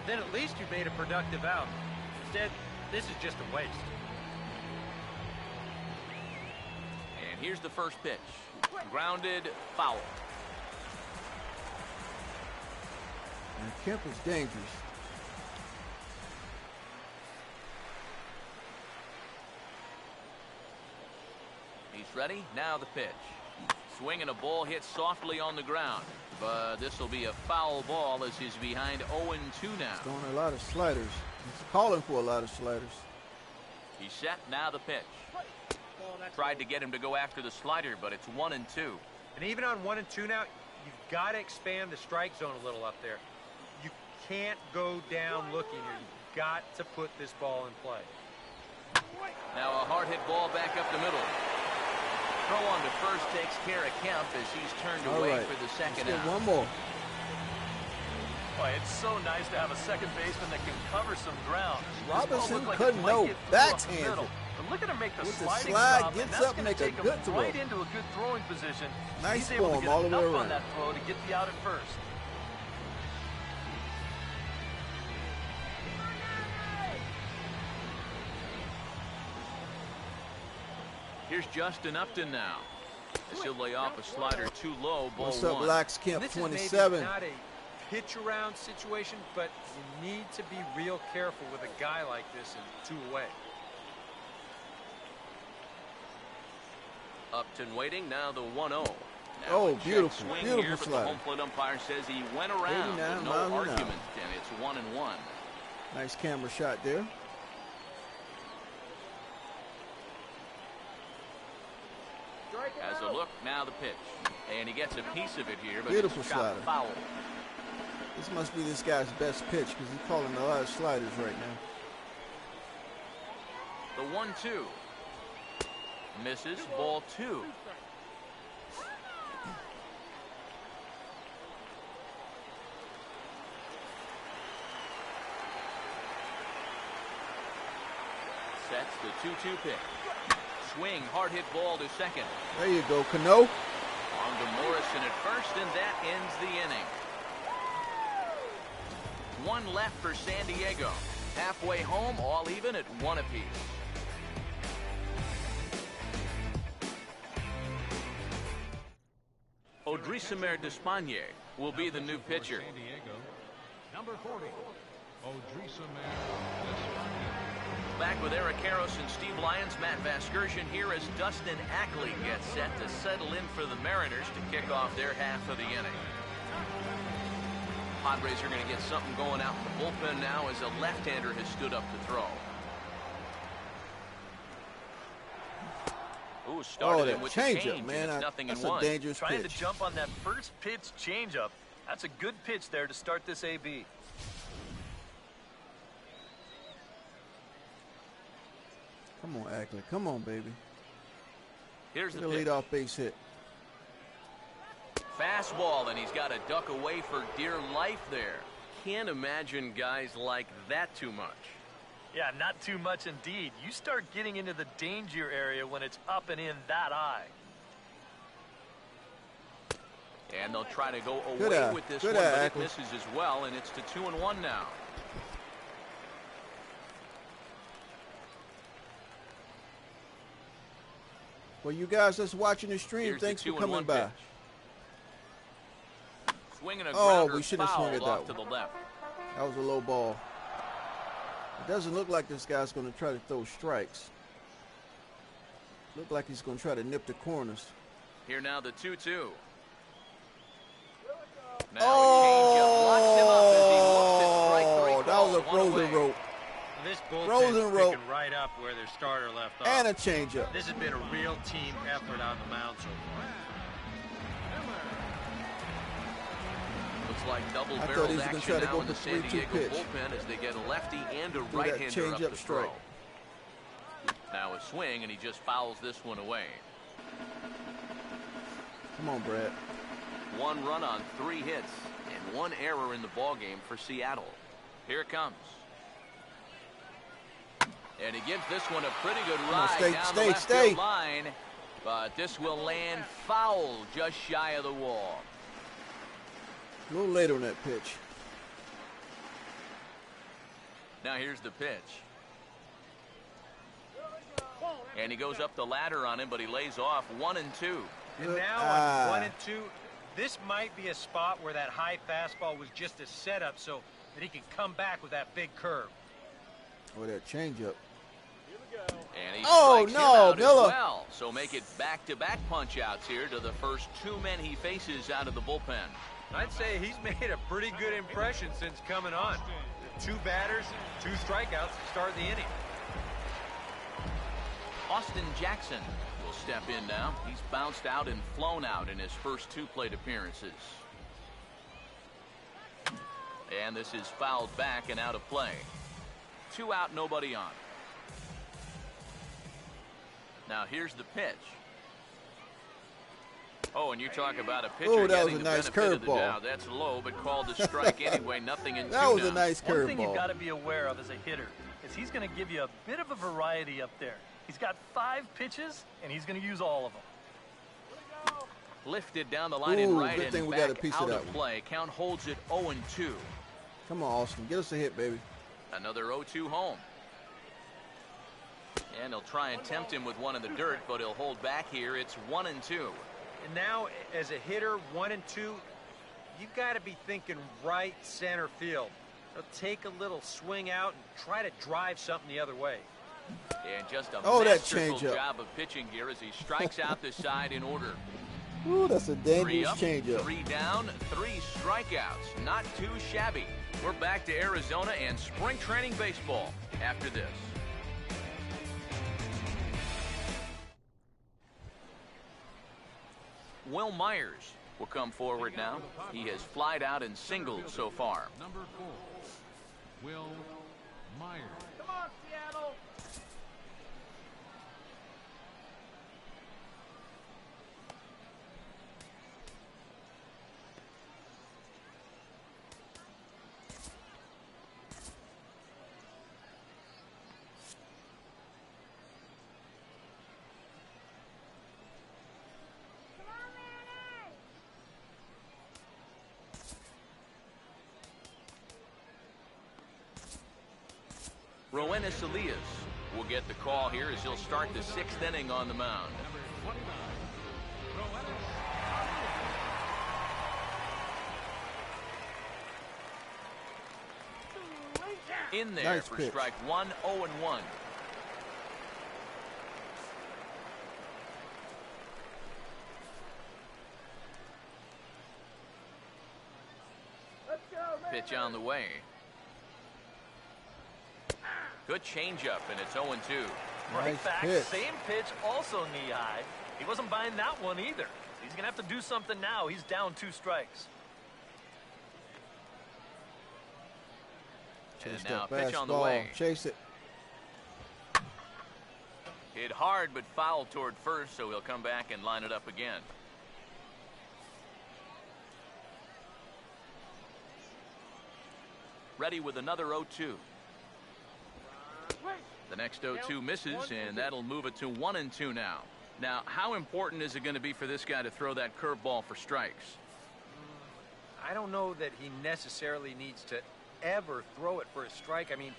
then at least you made a productive out. Instead, this is just a waste. And here's the first pitch. Grounded, foul. And Kemp is dangerous. He's ready. Now the pitch. Swinging a ball hit softly on the ground. But this will be a foul ball as he's behind 0-2 now. He's throwing a lot of sliders. He's calling for a lot of sliders. He's set. Now the pitch. Tried to get him to go after the slider, but it's 1-2. And even on 1-2 now, you've got to expand the strike zone a little up there. You can't go down looking here. You've got to put this ball in play. Now a hard hit ball back up the middle. Throw on to first takes care of Kemp as he's turned away for the second out. One more. Boy, it's so nice to have a second baseman that can cover some ground. Robinson couldn't know. Backhands it. But look at him make the With the sliding slide, stop, gets and that's up, going make to a take good him throw. right into a good throwing position. Nice He's able form to get all the way enough around. on that throw to get the out at first. Here's Justin Upton now. As he'll lay off a slider too low, ball What's up, one. Lax Kemp, This 27. is maybe not a pitch around situation, but you need to be real careful with a guy like this in 2 away. Upton waiting. Now the 1-0. Now Oh, a check beautiful, swing beautiful here, but slider. the home plate umpire says he went around 89 with no miles an hour. argument, and it's 1-1. Nice camera shot there. As a look, now the pitch. And he gets a piece of it here, but Beautiful it's chopped slider. foul. This must be this guy's best pitch because he's calling a lot of sliders right now. The 1-2. Misses. Ball 2. Sets the 2-2 pitch. Swing, hard hit ball to second. There you go, Cano. On to Morrison at first, and that ends the inning. One left for San Diego. Halfway home, all even at 1 apiece. Odrisamer Despaigne will be the new pitcher. San Diego, number 40, Odrisamer Despaigne. Back with Eric Harris and Steve Lyons, Matt Vasgersian here as Dustin Ackley gets set to settle in for the Mariners to kick off their half of the inning. Padres are going to get something going out in the bullpen now as a left-hander has stood up to throw. Ooh, started him with the changeup, change, man. and it's nothing That's in a one. dangerous Trying pitch. to jump on that first pitch changeup. That's a good pitch there to start this AB. Come on, Ackley. Come on, baby. Here's Get the a pitch. leadoff base hit. Fastball, and he's got to duck away for dear life there. Can't imagine guys like that too much. Yeah, not too much indeed. You start getting into the danger area when it's up and in that high. And they'll try to go Good away eye. with this Good one, eye, but it Ackley. misses as well, and it's to 2-1 now. Well, you guys that's watching the stream, Here's the thanks for 2-1 coming by. pitch. Swinging a Oh, grounder we should've swung fouled at that off to one. the left. That was a low ball. It doesn't look like this guy's going to try to throw strikes. Look like he's going to try to nip the corners. Here now the 2-2. Now Oh, a changeup. Locks him up as he looks at strike 3 that was a calls. One frozen away. rope. This Frozen bullpen's rope. picking right up where their starter left off. And a changeup. This has been a real team effort on the mound so far. Looks like I thought he double-barreled was gonna action try to now go in the for San 3-2 Diego pitch. bullpen as they get a lefty and a that right-hander up change-up to strike. throw. Now a swing, and he just fouls this one away. Come on, Brad. 1 run on 3 hits and 1 error in the ballgame for Seattle. Here it comes. And he gives this one a pretty good ride stay, down stay, the left stay. field line. But this will land foul just shy of the wall. A little late on that pitch. Now here's the pitch. And he goes up the ladder on him, but he lays off 1-2. And now on 1-2, this might be a spot where that high fastball was just a setup so that he can come back with that big curve. Or that changeup. And he oh, strikes no, him out Miller. as well. So make it back-to-back punch-outs here to the first 2 men he faces out of the bullpen. I'd say he's made a pretty good impression since coming on. 2 batters, 2 strikeouts to start the inning. Austin Jackson will step in now. He's bounced out and flown out in his first 2 plate appearances. And this is fouled back and out of play. 2 out, nobody on. Now here's the pitch. Oh, and you talk about a pitcher that was getting a the nice benefit of the curveball. doubt. That's low, but called a strike anyway. Nothing in 2 That was now. a nice One thing you've curveball. got to be aware of as a hitter is he's going to give you a bit of a variety up there. He's got 5 pitches, and he's going to use all of them. Lifted down the line in right good thing and we got a back piece of out that of one. play. Count holds it 0-2. Come on, Austin. Get us a hit, baby. Another 0-2 home. And he'll try and tempt him with one in the dirt, but he'll hold back here. It's 1-2. And now, as a hitter, 1-2, you've got to be thinking right center field. So take a little swing out and try to drive something the other way. And just a that masterful changeup. job of pitching here as he strikes out the side in order. Ooh, that's a 3 dangerous up, changeup. 3 down, 3 strikeouts. Not too shabby. We're back to Arizona and spring training baseball after this. Will Myers will come forward now. He has flied out and singled so far. Number 4, Will Myers. Come on, Seattle! Roenis Elias will get the call here as he'll start the 6th inning on the mound. Number 29, In there Nice for pitch. strike 1, 0-1. Pitch on the way. Good changeup, and it's 0-2. Right Nice back, pitch. same pitch, also knee high. He wasn't buying that one either. He's going to have to do something now. He's down 2 strikes. And Chase now that pitch on the fastball. way. Chase it. Hit hard, but foul toward first, so he'll come back and line it up again. Ready with another 0-2. The next 0-2 misses, and that'll move it to 1-2 now. Now, how important is it going to be for this guy to throw that curveball for strikes? I don't know that he necessarily needs to ever throw it for a strike. I mean,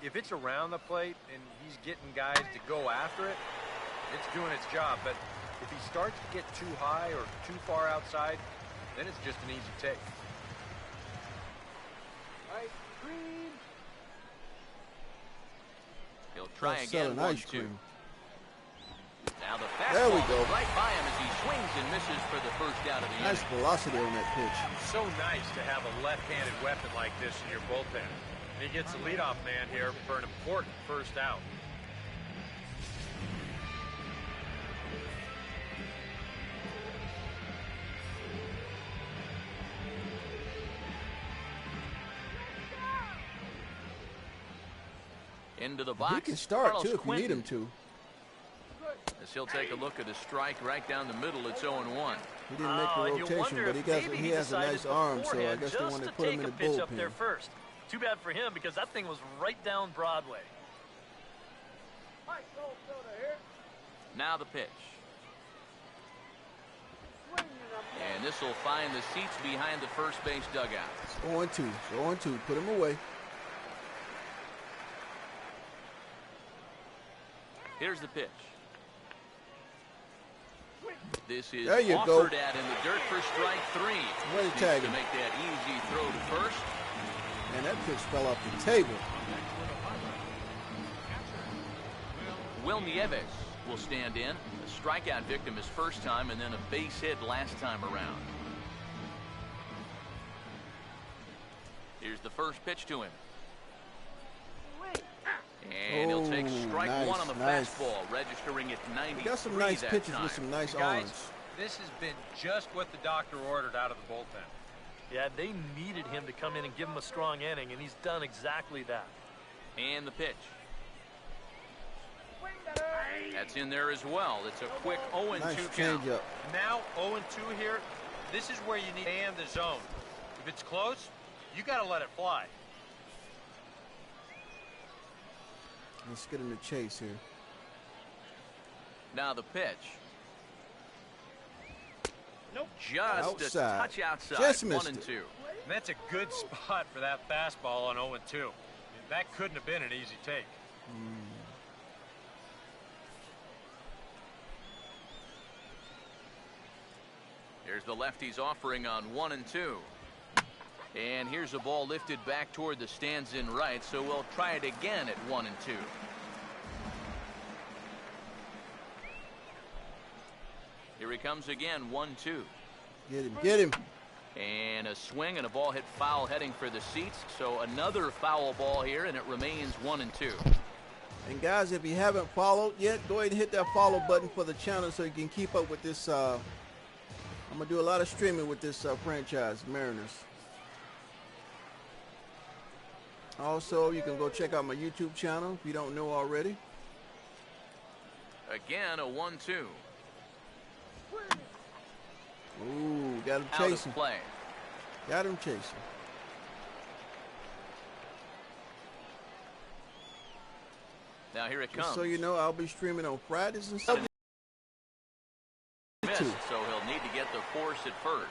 if it's around the plate and he's getting guys to go after it, it's doing its job. But if he starts to get too high or too far outside, then it's just an easy take. He'll try That's again, selling ice 1-2. cream. Now the There we fastball go. is right by him as he swings and misses for the first out of the Nice inning. velocity on that pitch. So nice to have a left-handed weapon like this in your bullpen. And he gets the leadoff man here for an important first out. Into the box. He can start, Carlos too, if you need Quentin, him to. as he'll take a look at a strike right down the middle. It's 0-1. He didn't make Oh, the and you rotation, wonder but if maybe he has a decided nice arm, so I beforehand guess they just wanted to to put him take in a the pitch up there bullpen. first. Too bad for him because that thing was right down Broadway. Now the pitch. And this will find the seats behind the first base dugout. It's 0-2. It's 0-2. Put him away. Here's the pitch. This is there you offered go. at in the dirt for strike 3. Way to tag to him. make that easy throw to first. And that pitch fell off the table. Will Nieves will stand in. A strikeout victim his first time, and then a base hit last time around. Here's the first pitch to him. And he'll take strike nice, 1 on the nice. fastball, registering at 93 Got some nice that pitches time. with some nice Guys, arms. this has been just what the doctor ordered out of the bullpen. Yeah, they needed him to come in and give him a strong inning, and he's done exactly that. And the pitch. That's in there as well. It's a quick 0-2 Nice count. changeup. Now 0-2 here. This is where you need to stay in the zone. If it's close, you got to let it fly. Let's get in the chase here. Now the pitch. Nope. Just Outside. a touch outside. Just missed 1-2. it. And that's a good spot for that fastball on 0-2. That couldn't have been an easy take. Here's the lefty's offering on 1-2. And here's a ball lifted back toward the stands in right, so we'll try it again at 1-2. Here he comes again, 1-2. Get him, get him. And a swing and a ball hit foul heading for the seats, so another foul ball here, and it remains 1-2. And guys, if you haven't followed yet, go ahead and hit that follow button for the channel so you can keep up with this. I'm going to do a lot of streaming with this franchise, Mariners. Also, you can go check out my YouTube channel if you don't know already. Again, a 1-2. Ooh, got him Out of chasing. play. Got him chasing. Now here it Just comes. so you know, I'll be streaming on Fridays and Sundays. Missed, so he'll need to get the force at first.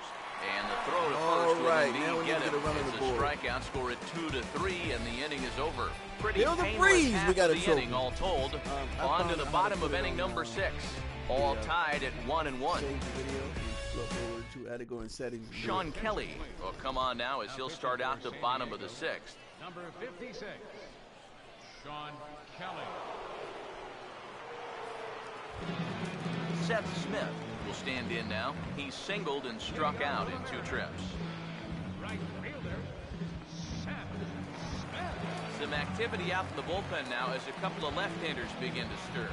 And the throw to All first will right, indeed now we need get to get him. a run on It's the a board. strikeout, score at 2-3, and the inning is over. Pretty Feel the painless breeze, half we got of a the trophy. inning, all told. I On found to the out how bottom to of put it inning on, number 6. All tied at 1-1. Change the video and flip over to add to go in settings. and do Sean it. Kelly will come on now as he'll start out the bottom of the 6th. Number 56, Sean Kelly. Seth Smith will stand in now. He's singled and struck out in 2 trips. Right fielder, Seth Smith. Some activity out in the bullpen now as a couple of left-handers begin to stir.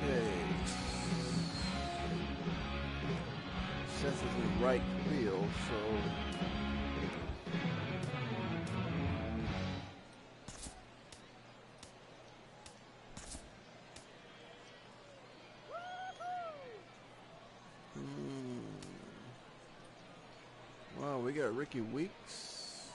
Okay. Seth is in right field, so wow, we got Ricky Weeks.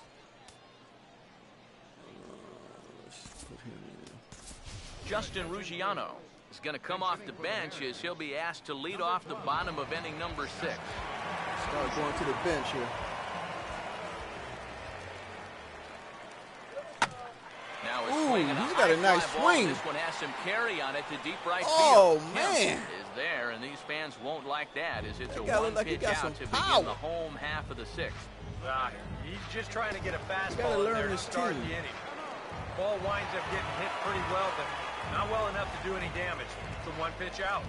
Let's put him in. Justin Ruggiano is going to come off the bench as he'll be asked to lead off the bottom of inning number 6. Start going to the bench here. Now a Ooh, swing and he's a got a high nice fly ball. swing. This one has some carry on it to deep right Oh, field. man. Kemp is there, and these fans won't like that as it's That a guy look like he one-pitch got out some to power. begin the home half of the 6th. He's just trying to get a gotta fastball in learn there to his start team. the inning. Ball winds up getting hit pretty well, but not well enough to do any damage. It's a 1-pitch out.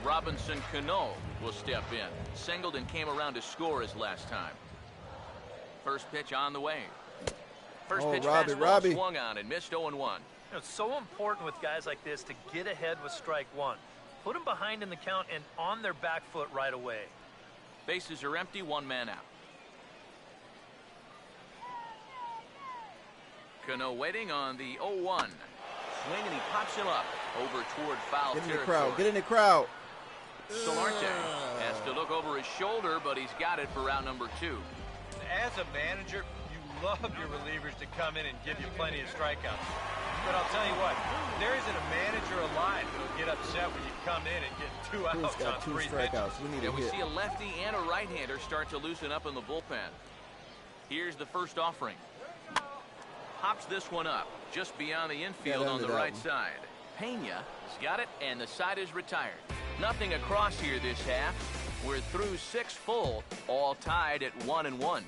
Robinson Cano will step in. Singled and came around to score his last time. First pitch on the way. First Oh, pitch Robbie, fastball Robbie. swung on and missed 0-1. You know, it's so important with guys like this to get ahead with strike 1. Put them behind in the count and on their back foot right away. Bases are empty, 1 man out. Cano waiting on the 0-1. Swing and he pops him up over toward foul Get in the territory. crowd. Get in the crowd. Solarte has to look over his shoulder, but he's got it for out number 2. As a manager, you love your relievers to come in and give you plenty of strikeouts. but I'll tell you what, there isn't a manager alive that'll get upset when you come in and get 2 Cruz outs got on 2 3 strikeouts. pitches. We need Yeah, a we hit. see a lefty and a right-hander start to loosen up in the bullpen. Here's the first offering. Pops this one up just beyond the infield on the right side. Pena has got it, and the side is retired. Nothing across here this half. We're through 6 full, all tied at 1-1.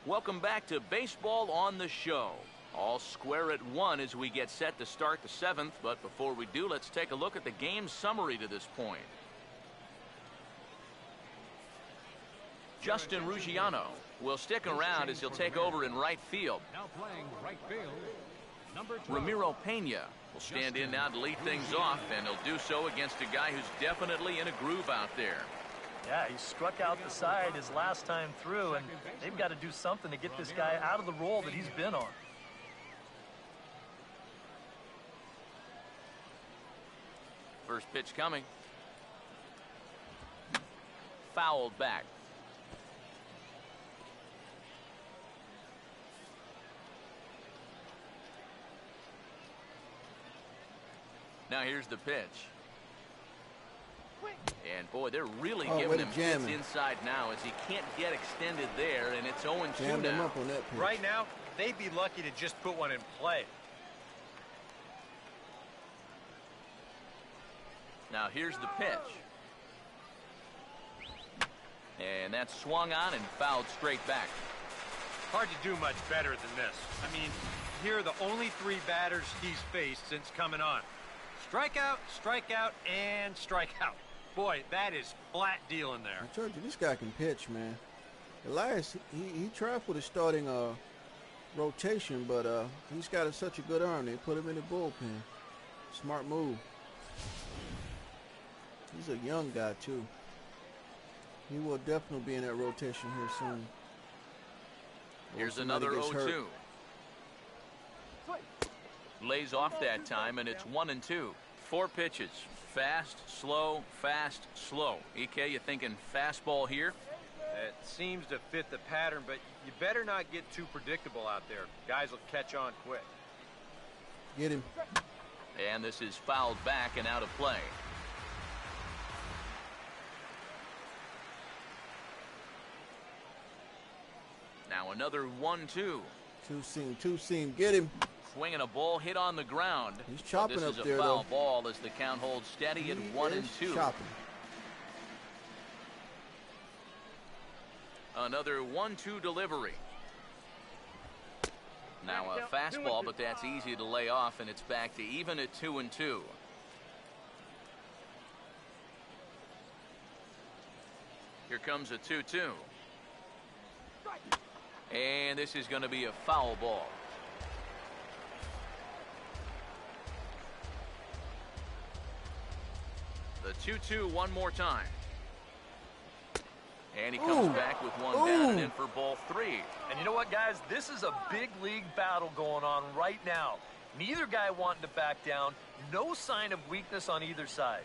Welcome back to Baseball on the Show. All square at 1 as we get set to start the 7th. But before we do, let's take a look at the game summary to this point. Justin Ruggiano will stick around as he'll take over in right field. Now playing right field, number 12. Ramiro Pena will stand in now to lead things off, and he'll do so against a guy who's definitely in a groove out there. Yeah, he struck out the side his last time through, and they've got to do something to get this guy out of the role that he's been on. First pitch coming. Fouled back. Now here's the pitch. And boy, they're really giving him hits inside now as he can't get extended there, and it's 0-2 Jammed him now. up on that pitch. Right now, they'd be lucky to just put one in play. Now here's the pitch. And that's swung on and fouled straight back. Hard to do much better than this. I mean, here are the only 3 batters he's faced since coming on. Strikeout, strikeout, and strikeout. Boy, that is flat dealing there. I told you, this guy can pitch, man. Elias, he tried for the starting rotation, but he's got such a good arm. They put him in the bullpen. Smart move. He's a young guy, too. He will definitely be in that rotation here soon. Here's another 0-2. Lays off that time, and it's 1-2. 4 pitches. Fast, slow, fast, slow. EK, you thinking fastball here? It seems to fit the pattern, but you better not get too predictable out there. Guys will catch on quick. Get him. And this is fouled back and out of play. Now another 1-2. Two-seam. Get him. Swinging a ball hit on the ground. He's chopping this up is there, a foul though. ball as the count holds steady at 1-2. Chopping. Another 1-2 delivery. Now a fastball, but that's easy to lay off, and it's back to even at 2-2. Here comes a 2-2. And this is going to be a foul ball. The 2-2 one more time. And he comes back with one down and in for ball 3. And you know what, guys? This is a big league battle going on right now. Neither guy wanting to back down. No sign of weakness on either side.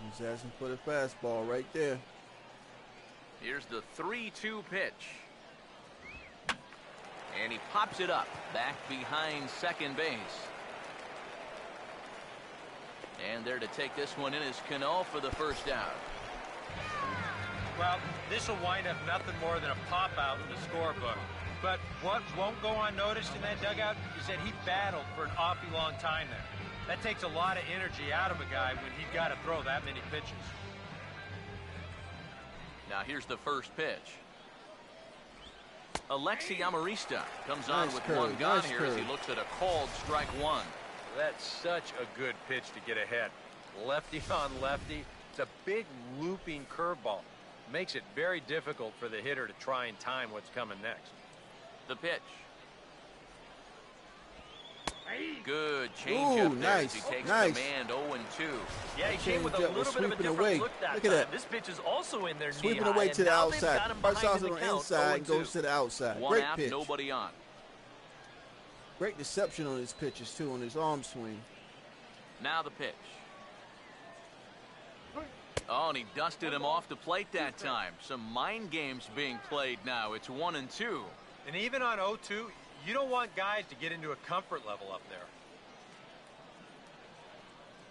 He's asking for the fastball right there. Here's the 3-2 pitch. And he pops it up back behind second base. And there to take this one in is Cano for the first out. Well, this will wind up nothing more than a pop-out in the scorebook. But what won't go unnoticed in that dugout is that he battled for an awfully long time there. That takes a lot of energy out of a guy when he's got to throw that many pitches. Now here's the first pitch. Alexi Amarista comes on Nice with curve, one gone nice here as he curve. looks at a called strike 1. That's such a good pitch to get ahead. Lefty on lefty. It's a big looping curveball. Makes it very difficult for the hitter to try and time what's coming next. The pitch. Good changeup there as he takes command 0-2. Yeah, he came with a Changeup was little bit of a sweeping different away. look that Look at time. that. This pitch is also in there Sweeping knee-high, away and to the now they've outside. got him First behind off in on the the count, inside and 0-2. goes to the outside. One Great out, pitch. nobody on. Great deception on his pitches, too, on his arm swing. Now the pitch. Oh, and he dusted him off the plate that time. Some mind games being played now. It's 1-2. And even on 0-2, you don't want guys to get into a comfort level up there.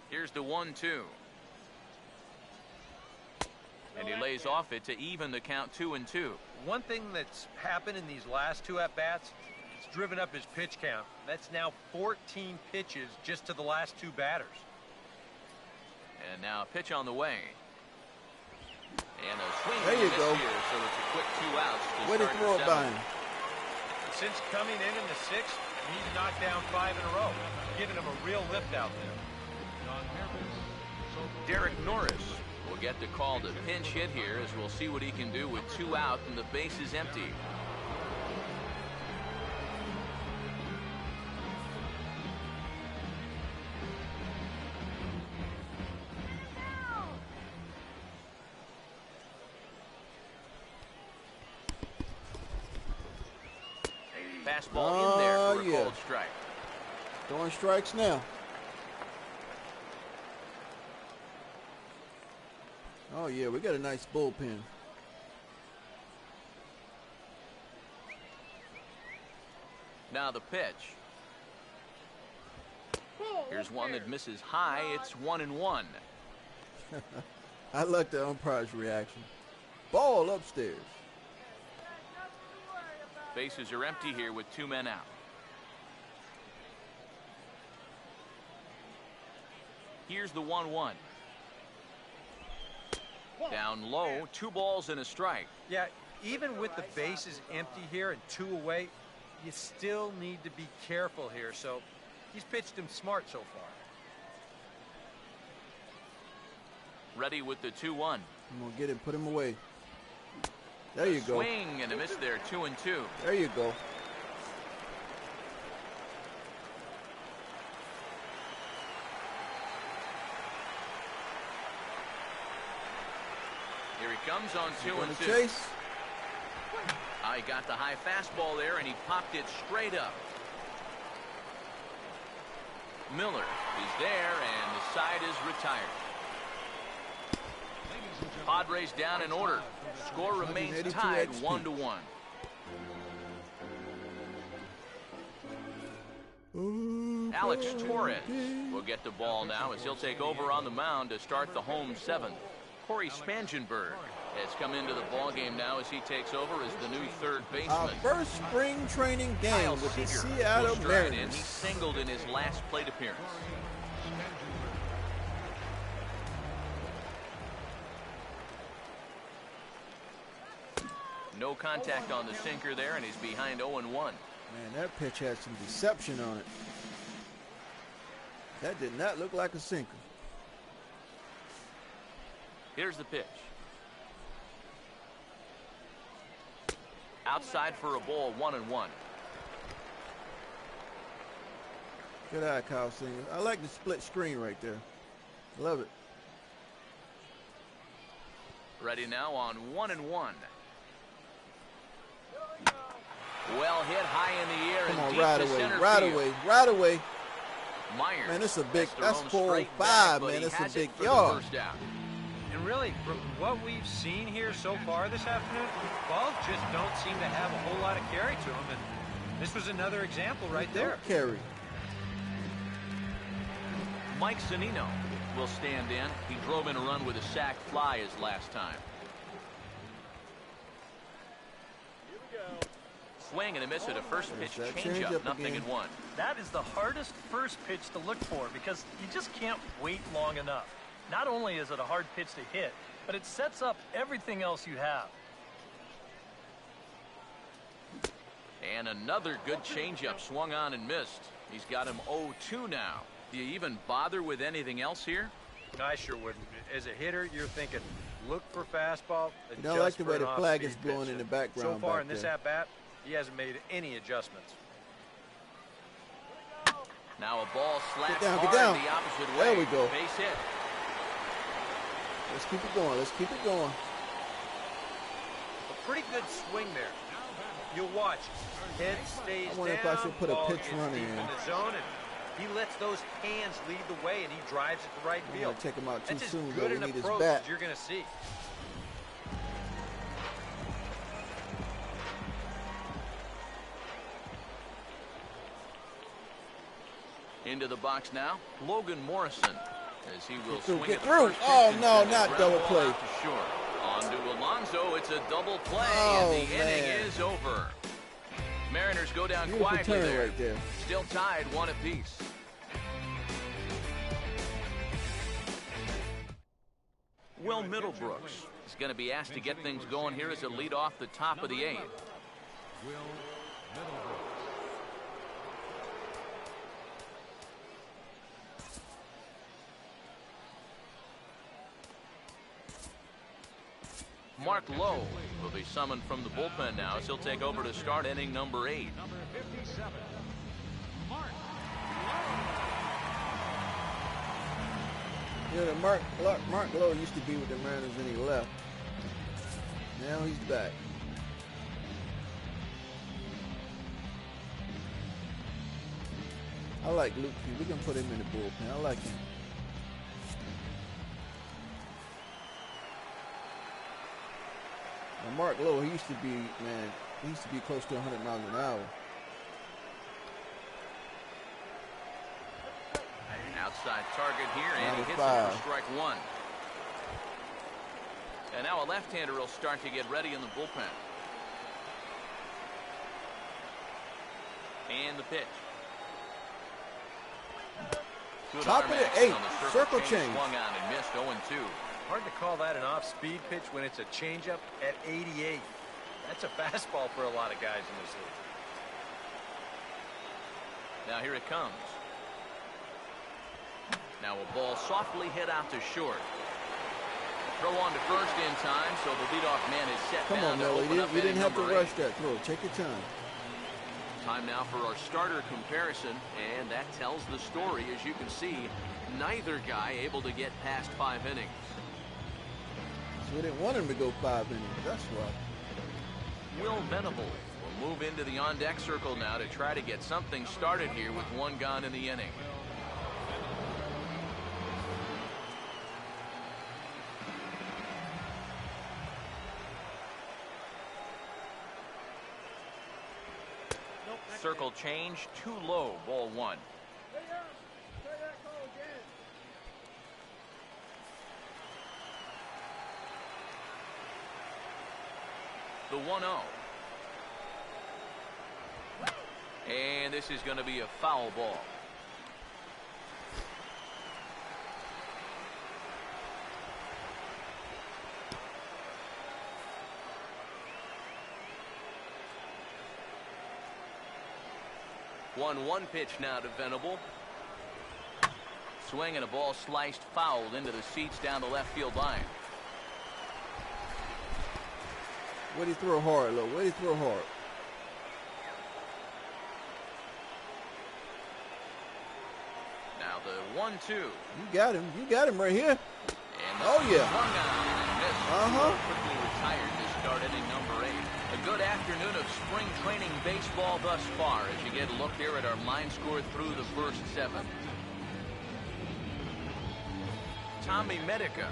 Here's the 1-2. And he lays off it to even the count 2-2. One thing that's happened in these last 2 at-bats, it's driven up his pitch count. That's now 14 pitches just to the last 2 batters. And now a pitch on the way. And a swing. There you go. Here, so it's a quick 2 outs. Way to throw it by him. Since coming in the 6th, he's knocked down 5 in a row, giving him a real lift out there. Derek Norris will get the call to pinch hit here, as we'll see what he can do with 2 out and the base is empty. Fastball in there for a cold strike. Throwing strikes now. Oh, yeah, we got a nice bullpen. Now the pitch. Here's one that misses high. It's 1-1. I like the umpire's reaction. Ball upstairs. Bases are empty here with 2 men out. Here's the 1-1. Down low, 2 balls and a strike. Yeah, even with the bases empty here and 2 away, you still need to be careful here. So he's pitched him smart so far. Ready with the 2-1. I'm going to get him, put him away. There you go. Swing and a miss there, 2-2. There you go. Here he comes on 2-2. Chase. I got the high fastball there, and he popped it straight up. Miller is there, and the side is retired. Padres down in order. Score remains tied 1-1. Alex Torres will get the ball now as he'll take over on the mound to start the home 7th. Corey Spangenberg has come into the ball game now as he takes over as the new third baseman. Our first spring training game Kyle with the Seager Seattle will stride in. Mariners. He singled in his last plate appearance. No contact on the sinker there, and he's behind 0-1. Man, that pitch had some deception on it. That did not look like a sinker. Here's the pitch. Outside for a ball, 1-1. Good eye, Kyle Singer. I like the split screen right there. Love it. Ready now on 1-1. Well hit high in the air. Come and on, deep right to away, center right field. away, right away. Myers. Man, this is a big, has that's thrown 4-5, straight back, but man. he That's a has big it for the yard. first out. And really, from what we've seen here so far this afternoon, balls just don't seem to have a whole lot of carry to them. And this was another example right there. Carry. Mike Zunino will stand in. He drove in a run with a sac fly his last time. Swing and a miss at a first pitch that changeup, changeup 0-1. That is the hardest first pitch to look for because you just can't wait long enough. Not only is it a hard pitch to hit, but it sets up everything else you have. And another good changeup swung on and missed. He's got him 0-2 now. Do you even bother with anything else here? I sure wouldn't. As a hitter, you're thinking, look for fastball, You know, I like the way the flag is blowing in the background. So far back in this there. at-bat, he hasn't made any adjustments. Now a ball slaps Get hard down. the opposite way. There we go. Base hit. Let's keep it going. Let's keep it going. A pretty good swing there. You'll watch. Head stays I wonder down. if I should put a ball pitch gets runner deep in. the zone, and he lets those hands lead the way, and he drives it to right I'm field. gonna take him out too That's soon, as though. good We an need his approach bat. as you're going to see. Into the box now, Logan Morrison, as he will swing Get at the through. first Oh, pitch no, and send a not ground double ball play. out to short. On to Alonso. It's a double play, Oh, and the inning man. is over. Mariners go down Beautiful quietly turn there. right there. Still tied 1 apiece. Will Middlebrooks is going to be asked to get things going here as a lead off the top of the 8th. Will Middlebrooks. Mark Lowe will be summoned from the bullpen now as he'll take over to start inning number 8. Number 57, Mark Yeah, the Mark Lowe used to be with the Mariners and he left. Now he's back. I like Luke P. We can put him in the bullpen. I like him. Now Mark Lowe, he used to be close to 100 miles an hour. Outside target here, and he hits it 95. for strike 1. And now a left-hander will start to get ready in the bullpen. And the pitch. Good Top arm of the action 8th, on the circle change. Swung on and missed 0-2. Hard to call that an off-speed pitch when it's a changeup at 88. That's a fastball for a lot of guys in this league. Now here it comes. Now a ball softly hit out to short. Throw on to first in time, so the leadoff man is set Come down on, to Nelly. open up You didn't inning have to number 8. rush that throw. Take your time. Time now for our starter comparison, and that tells the story. As you can see, neither guy able to get past 5 innings. So we didn't want him to go 5 innings. That's why. Will Venable will move into the on-deck circle now to try to get something started here with 1 gone in the inning. Circle change, too low, ball 1. The 1-0. And this is going to be a foul ball. One pitch now to Venable. Swing and a ball sliced fouled into the seats down the left field line. Where'd he throw hard, Low? Where'd he throw hard? Now the 1-2. You got him. You got him right here. And Oh, yeah. swung on and missed. Uh-huh. Quickly retired to start inning number 8. A good afternoon of spring training baseball thus far as you get a look here at our line score through the first 7. Tommy Medica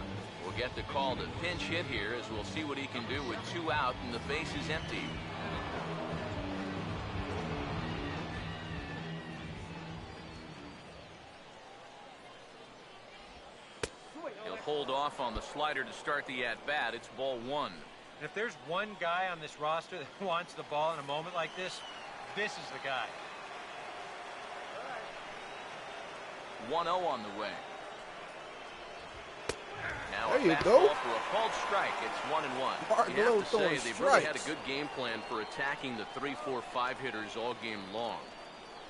will get the call to pinch hit here as we'll see what he can do with 2 out and the base is empty. He'll hold off on the slider to start the at-bat. It's ball 1. And if there's one guy on this roster that wants the ball in a moment like this, this is the guy. 1-0 on the way. Now There a you fastball go. for a called strike. It's 1-1. Mark You Lowe have to say throwing they've really had a strikes. good game plan for attacking the 3, 4, 5 hitters all game long.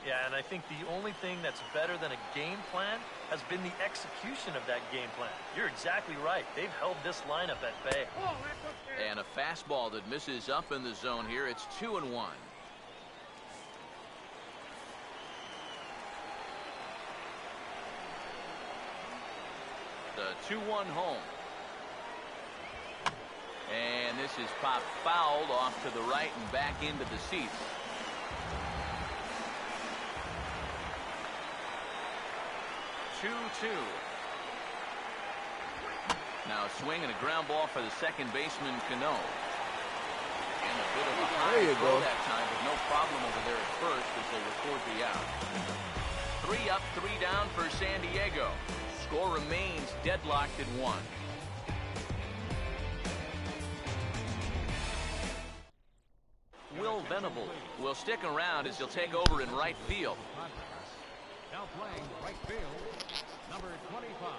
Yeah, and I think the only thing that's better than a game plan has been the execution of that game plan. You're exactly right. They've held this lineup at bay. And a fastball that misses up in the zone here. It's 2-1. The 2-1 home. And this is popped fouled off to the right and back into the seats. Now a swing and a ground ball for the second baseman, Cano. And a bit of a high There you throw go. that time, but no problem over there at first as they record the out. 3 up, 3 down for San Diego. Score remains deadlocked at 1. Will Venable will stick around as he'll take over in right field. Now playing right field, number 25.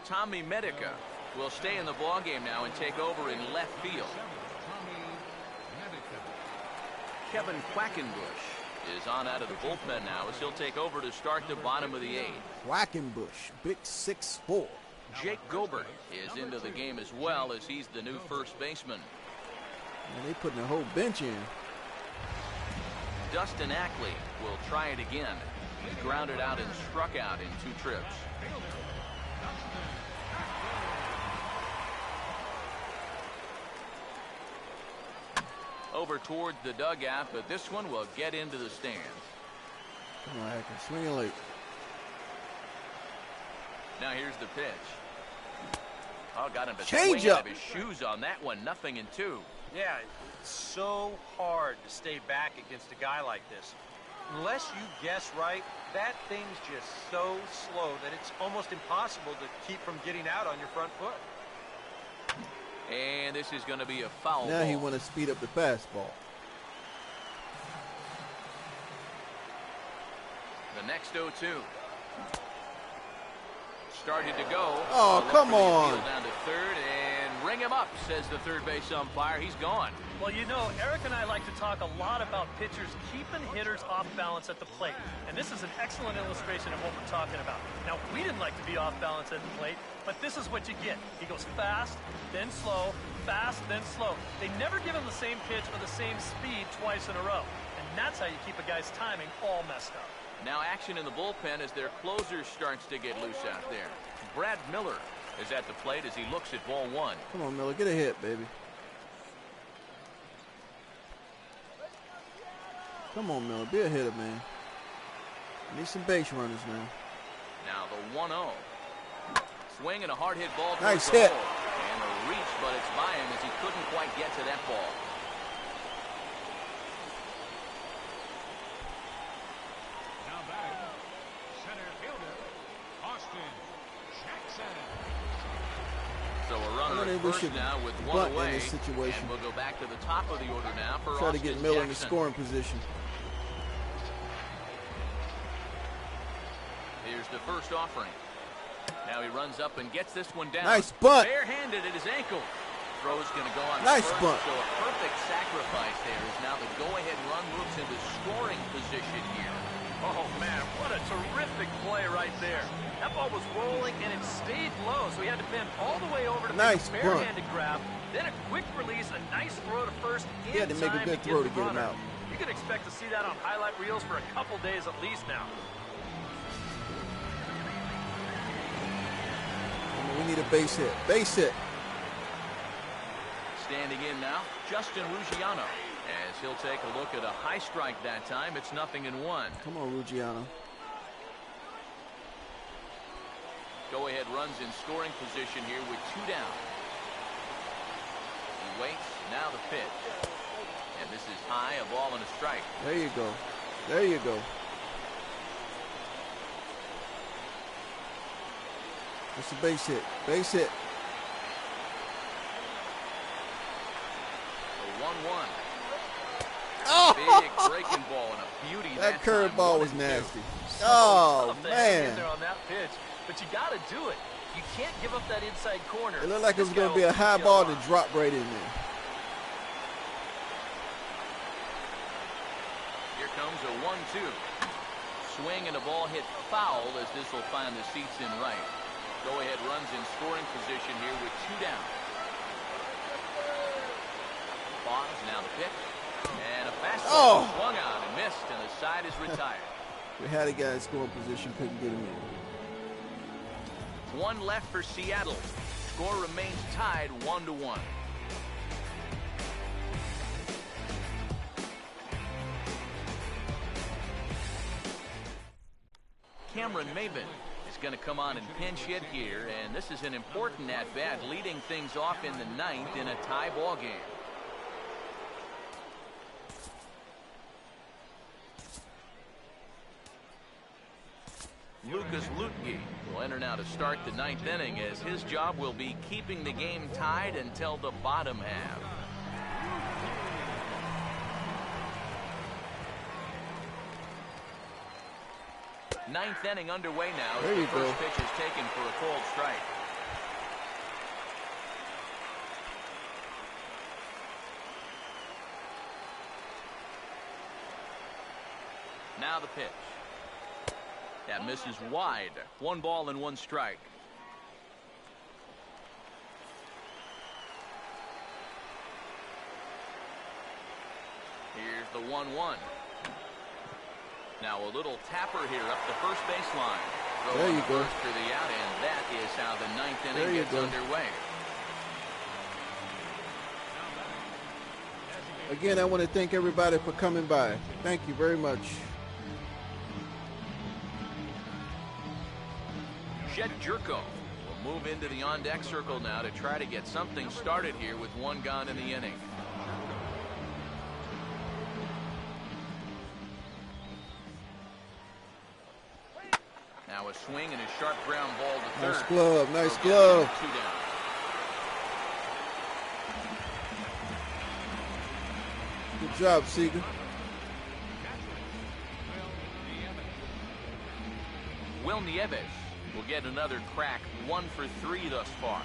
Tommy Medica will stay in the ballgame now and take over in left field. Tommy Medica. Kevin Quackenbush is on out of the bullpen now as he'll take over to start the bottom of the 8th. Quackenbush, big 6'4". Jake Gobert is into the game as well as he's the new first baseman. And they putting the whole bench in. Dustin Ackley will try it again. He grounded out and struck out in 2 trips. Over toward the dugout, but this one will get into the stands. Come on, Ackles, swing it late. Now here's the pitch. Oh, got him to Change swing out up. of his shoes on that one. 0-2. Yeah, it's so hard to stay back against a guy like this. Unless you guess right, that thing's just so slow that it's almost impossible to keep from getting out on your front foot. And this is going to be a foul Now ball. he want to speed up the fastball. The next 0-2. Started to go. Oh, come Look for the on. appeal down to third and ring him up, says the third base umpire. He's gone. Well, you know, Eric and I like to talk a lot about pitchers keeping hitters off balance at the plate. And this is an excellent illustration of what we're talking about. Now, we didn't like to be off balance at the plate, but this is what you get. He goes fast, then slow, fast, then slow. They never give him the same pitch or the same speed twice in a row. And that's how you keep a guy's timing all messed up. Now action in the bullpen as their closer starts to get loose out there. Brad Miller is at the plate as he looks at ball 1. Come on, Miller, get a hit, baby. Come on, Miller, be a hitter, man. Need some base runners now. Now the 1-0. Swing and a hard hit ball. Nice towards the hit. hole. And a reach, but it's by him as he couldn't quite get to that ball. Now batting, center fielder, Austin Jackson. So a I runner think at we first should now with bunt 1 in away. this situation. And we'll go back to the top of the order now for Try to Austin get Miller in the Jackson. scoring position. Here's the first offering. Now he runs up and gets this one down. Nice bunt. Barehanded at his ankle. Throw's going to go on Nice first, bunt. so a perfect sacrifice there is now the go-ahead run moves into scoring position here. Oh, man, what a terrific play right there. That ball was rolling, and it stayed low, so he had to bend all the way over to Nice make a bunt. barehanded grab, then a quick release, a nice throw to first in He had to make a time good to throw get to the get him runner. out. You can expect to see that on highlight reels for a couple days at least now. We need a base hit. Base hit. Standing in now, Justin Ruggiano. As he'll take a look at a high strike that time, it's 0-1. Come on, Ruggiano. Go-ahead runs in scoring position here with 2 down. He waits, now the pitch. And this is high, a ball and a strike. There you go. There you go. It's a base hit. Base hit. The 1-1. Oh! Big breaking ball and a beauty. That time, curveball 1-2. was nasty. Oh, Tough to hang in man. there on that pitch, but you got to do it. You can't give up that inside corner. It looked like it was This going guy to be a will high keep you ball to alive. drop right in there. Here comes a 1-2. Swing and a ball hit foul as this will find the seats in right. Go-ahead runs in scoring position here with 2 down. Pause, now the pitch. And a fastball swung on and missed, and the side is retired. We had a guy in scoring position, couldn't get him in. 1 left for Seattle. Score remains tied 1-1. Cameron Maben is going to come on and pinch hit here, and this is an important at-bat, leading things off in the 9th in a tie ball game. Lucas Lutke will enter now to start the 9th inning, as his job will be keeping the game tied until the bottom half. Ninth inning underway now. There you the first go. pitch is taken for a called strike. Now the pitch. That misses wide. 1 ball and 1 strike. Here's the 1-1. Now a little tapper here up the first baseline. There you go. First for the out, and that is how the 9th There inning you gets go. underway. Again, I want to thank everybody for coming by. Thank you very much. Jed Jerko will move into the on-deck circle now to try to get something started here with 1 gone in the inning. Now a swing and a sharp ground ball to third. Nice glove, nice So glove. 2 down. Good job, Seager. Will Nieves will get another crack, 1 for 3 thus far.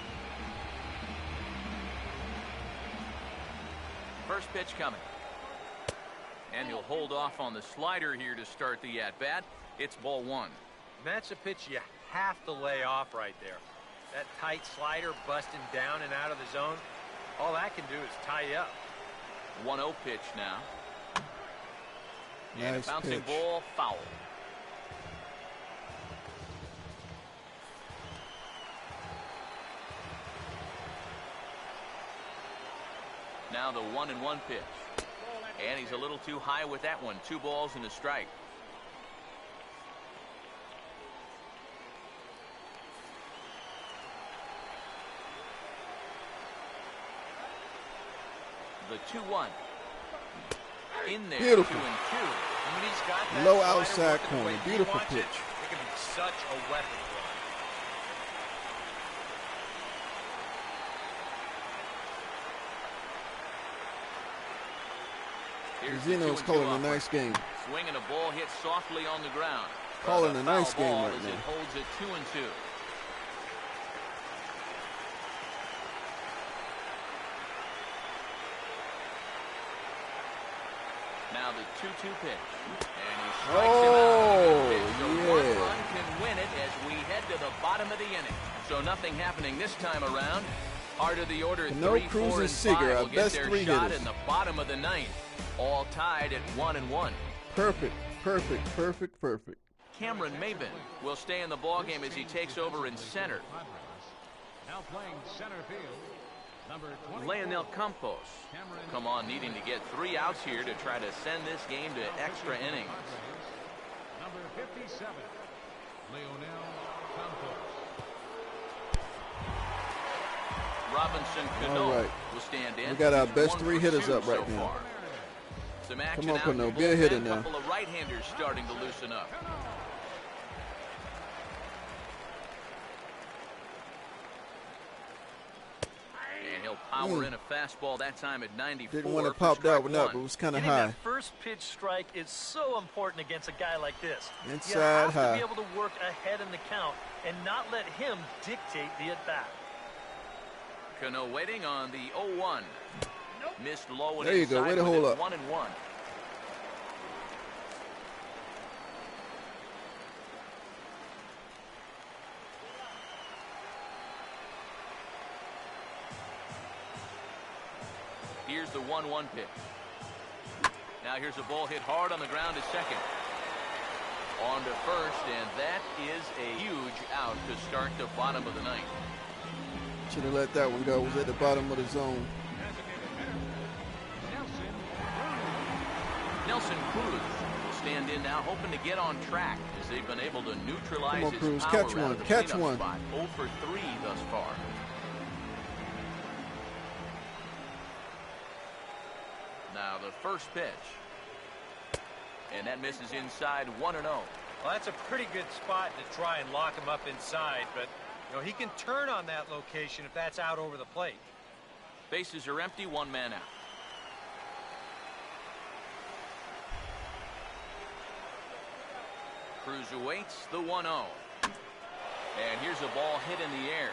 First pitch coming. And he'll hold off on the slider here to start the at-bat. It's ball 1. That's a pitch you have to lay off right there. That tight slider busting down and out of the zone, all that can do is tie you up. 1-0 pitch now. And Nice a bouncing pitch. ball, foul. Now the 1-1 pitch. And he's a little too high with that one. 2 balls and a strike. The 2-1. In there. Beautiful. 2-2. When he's got that Low slider outside working the corner. way he Beautiful wants pitch. It can be such a weapon for him. Here's the Zeno's 2-2 calling a offer. nice game. Swing and a ball hit softly on the ground. Calling But a nice foul game ball right as now. It holds it 2-2. Now the 2-2 pitch. And he strikes him out. Pitch. So yeah. 1 run can win it as we head to the bottom of the inning. So nothing happening this time around. Heart of the order, No 3, Cruz 4, and and Seager, 5 our will get best their 3 shot hitters. in the bottom of the 9th. All tied at 1-1. Perfect, perfect, perfect, perfect. Cameron Maben will stay in the ballgame as he takes over in center. Now playing center field, number 24. Leonel Campos will come on needing to get 3 outs here to try to send this game to extra innings. Number 57, Leonel Campos. Robinson All Cano right. will stand in. We got our He's best 1 3 for hitters 2 up right so now. far. Some action Come on, out Cano, in the be a hitter bullpen. now. Couple of right-handers starting to loosen up. And he'll power in a fastball that time at 94. Didn't want to for pop that strike one up. 1. It was kind of Getting high. that first pitch strike is so important against a guy like this. You Inside have high. to be able to work ahead in the count and not let him dictate the at-bat. Cano waiting on the 0-1. Missed low and There you go. inside Way to with hold it, up. 1-1. Here's the 1-1 pitch. Now here's a ball hit hard on the ground to second. On to first, and that is a huge out to start the bottom of the 9th. Should have let that one go. It was at the bottom of the zone. Nelson Cruz will stand in now, hoping to get on track as they've been able to neutralize Come on, his Cruz. power Catch out one. of the Catch cleanup one. spot. 0 for 3 thus far. Now the first pitch. And that misses inside 1-0. Well, that's a pretty good spot to try and lock him up inside, but, you know, he can turn on that location if that's out over the plate. Bases are empty, one man out. Cruz awaits the 1-0. And here's a ball hit in the air.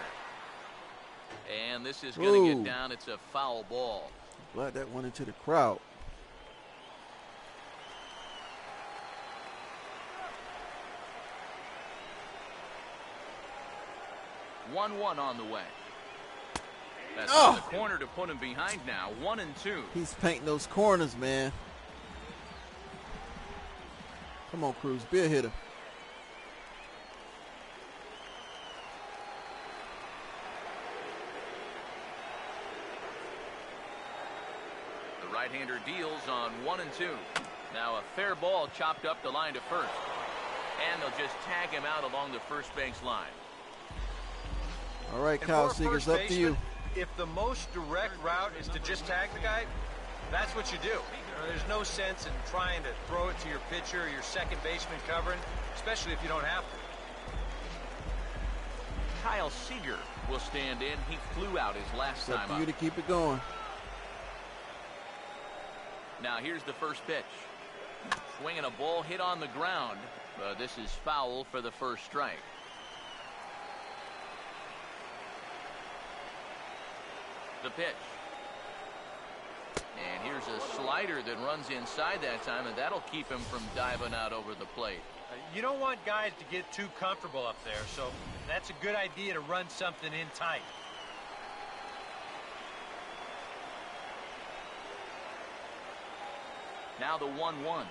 And this is going to get down. It's a foul ball. Glad that went into the crowd. One on the way. That's in the corner to put him behind now. 1-2. He's painting those corners, man. Come on, Cruz. Be a hitter. The right-hander deals on 1-2. Now a fair ball chopped up the line to first. And they'll just tag him out along the first base line. All right, Kyle Seegers, up to you. If the most direct route is to just tag the guy, that's what you do. There's no sense in trying to throw it to your pitcher or your second baseman covering, especially if you don't have to. Kyle Seager will stand in. He flew out his last time up to up. you to keep it going. Now here's the first pitch. Swinging a ball hit on the ground. This is foul for the first strike. The pitch. And here's a slider that runs inside that time, and that'll keep him from diving out over the plate. You don't want guys to get too comfortable up there, so that's a good idea to run something in tight. Now the 1-1.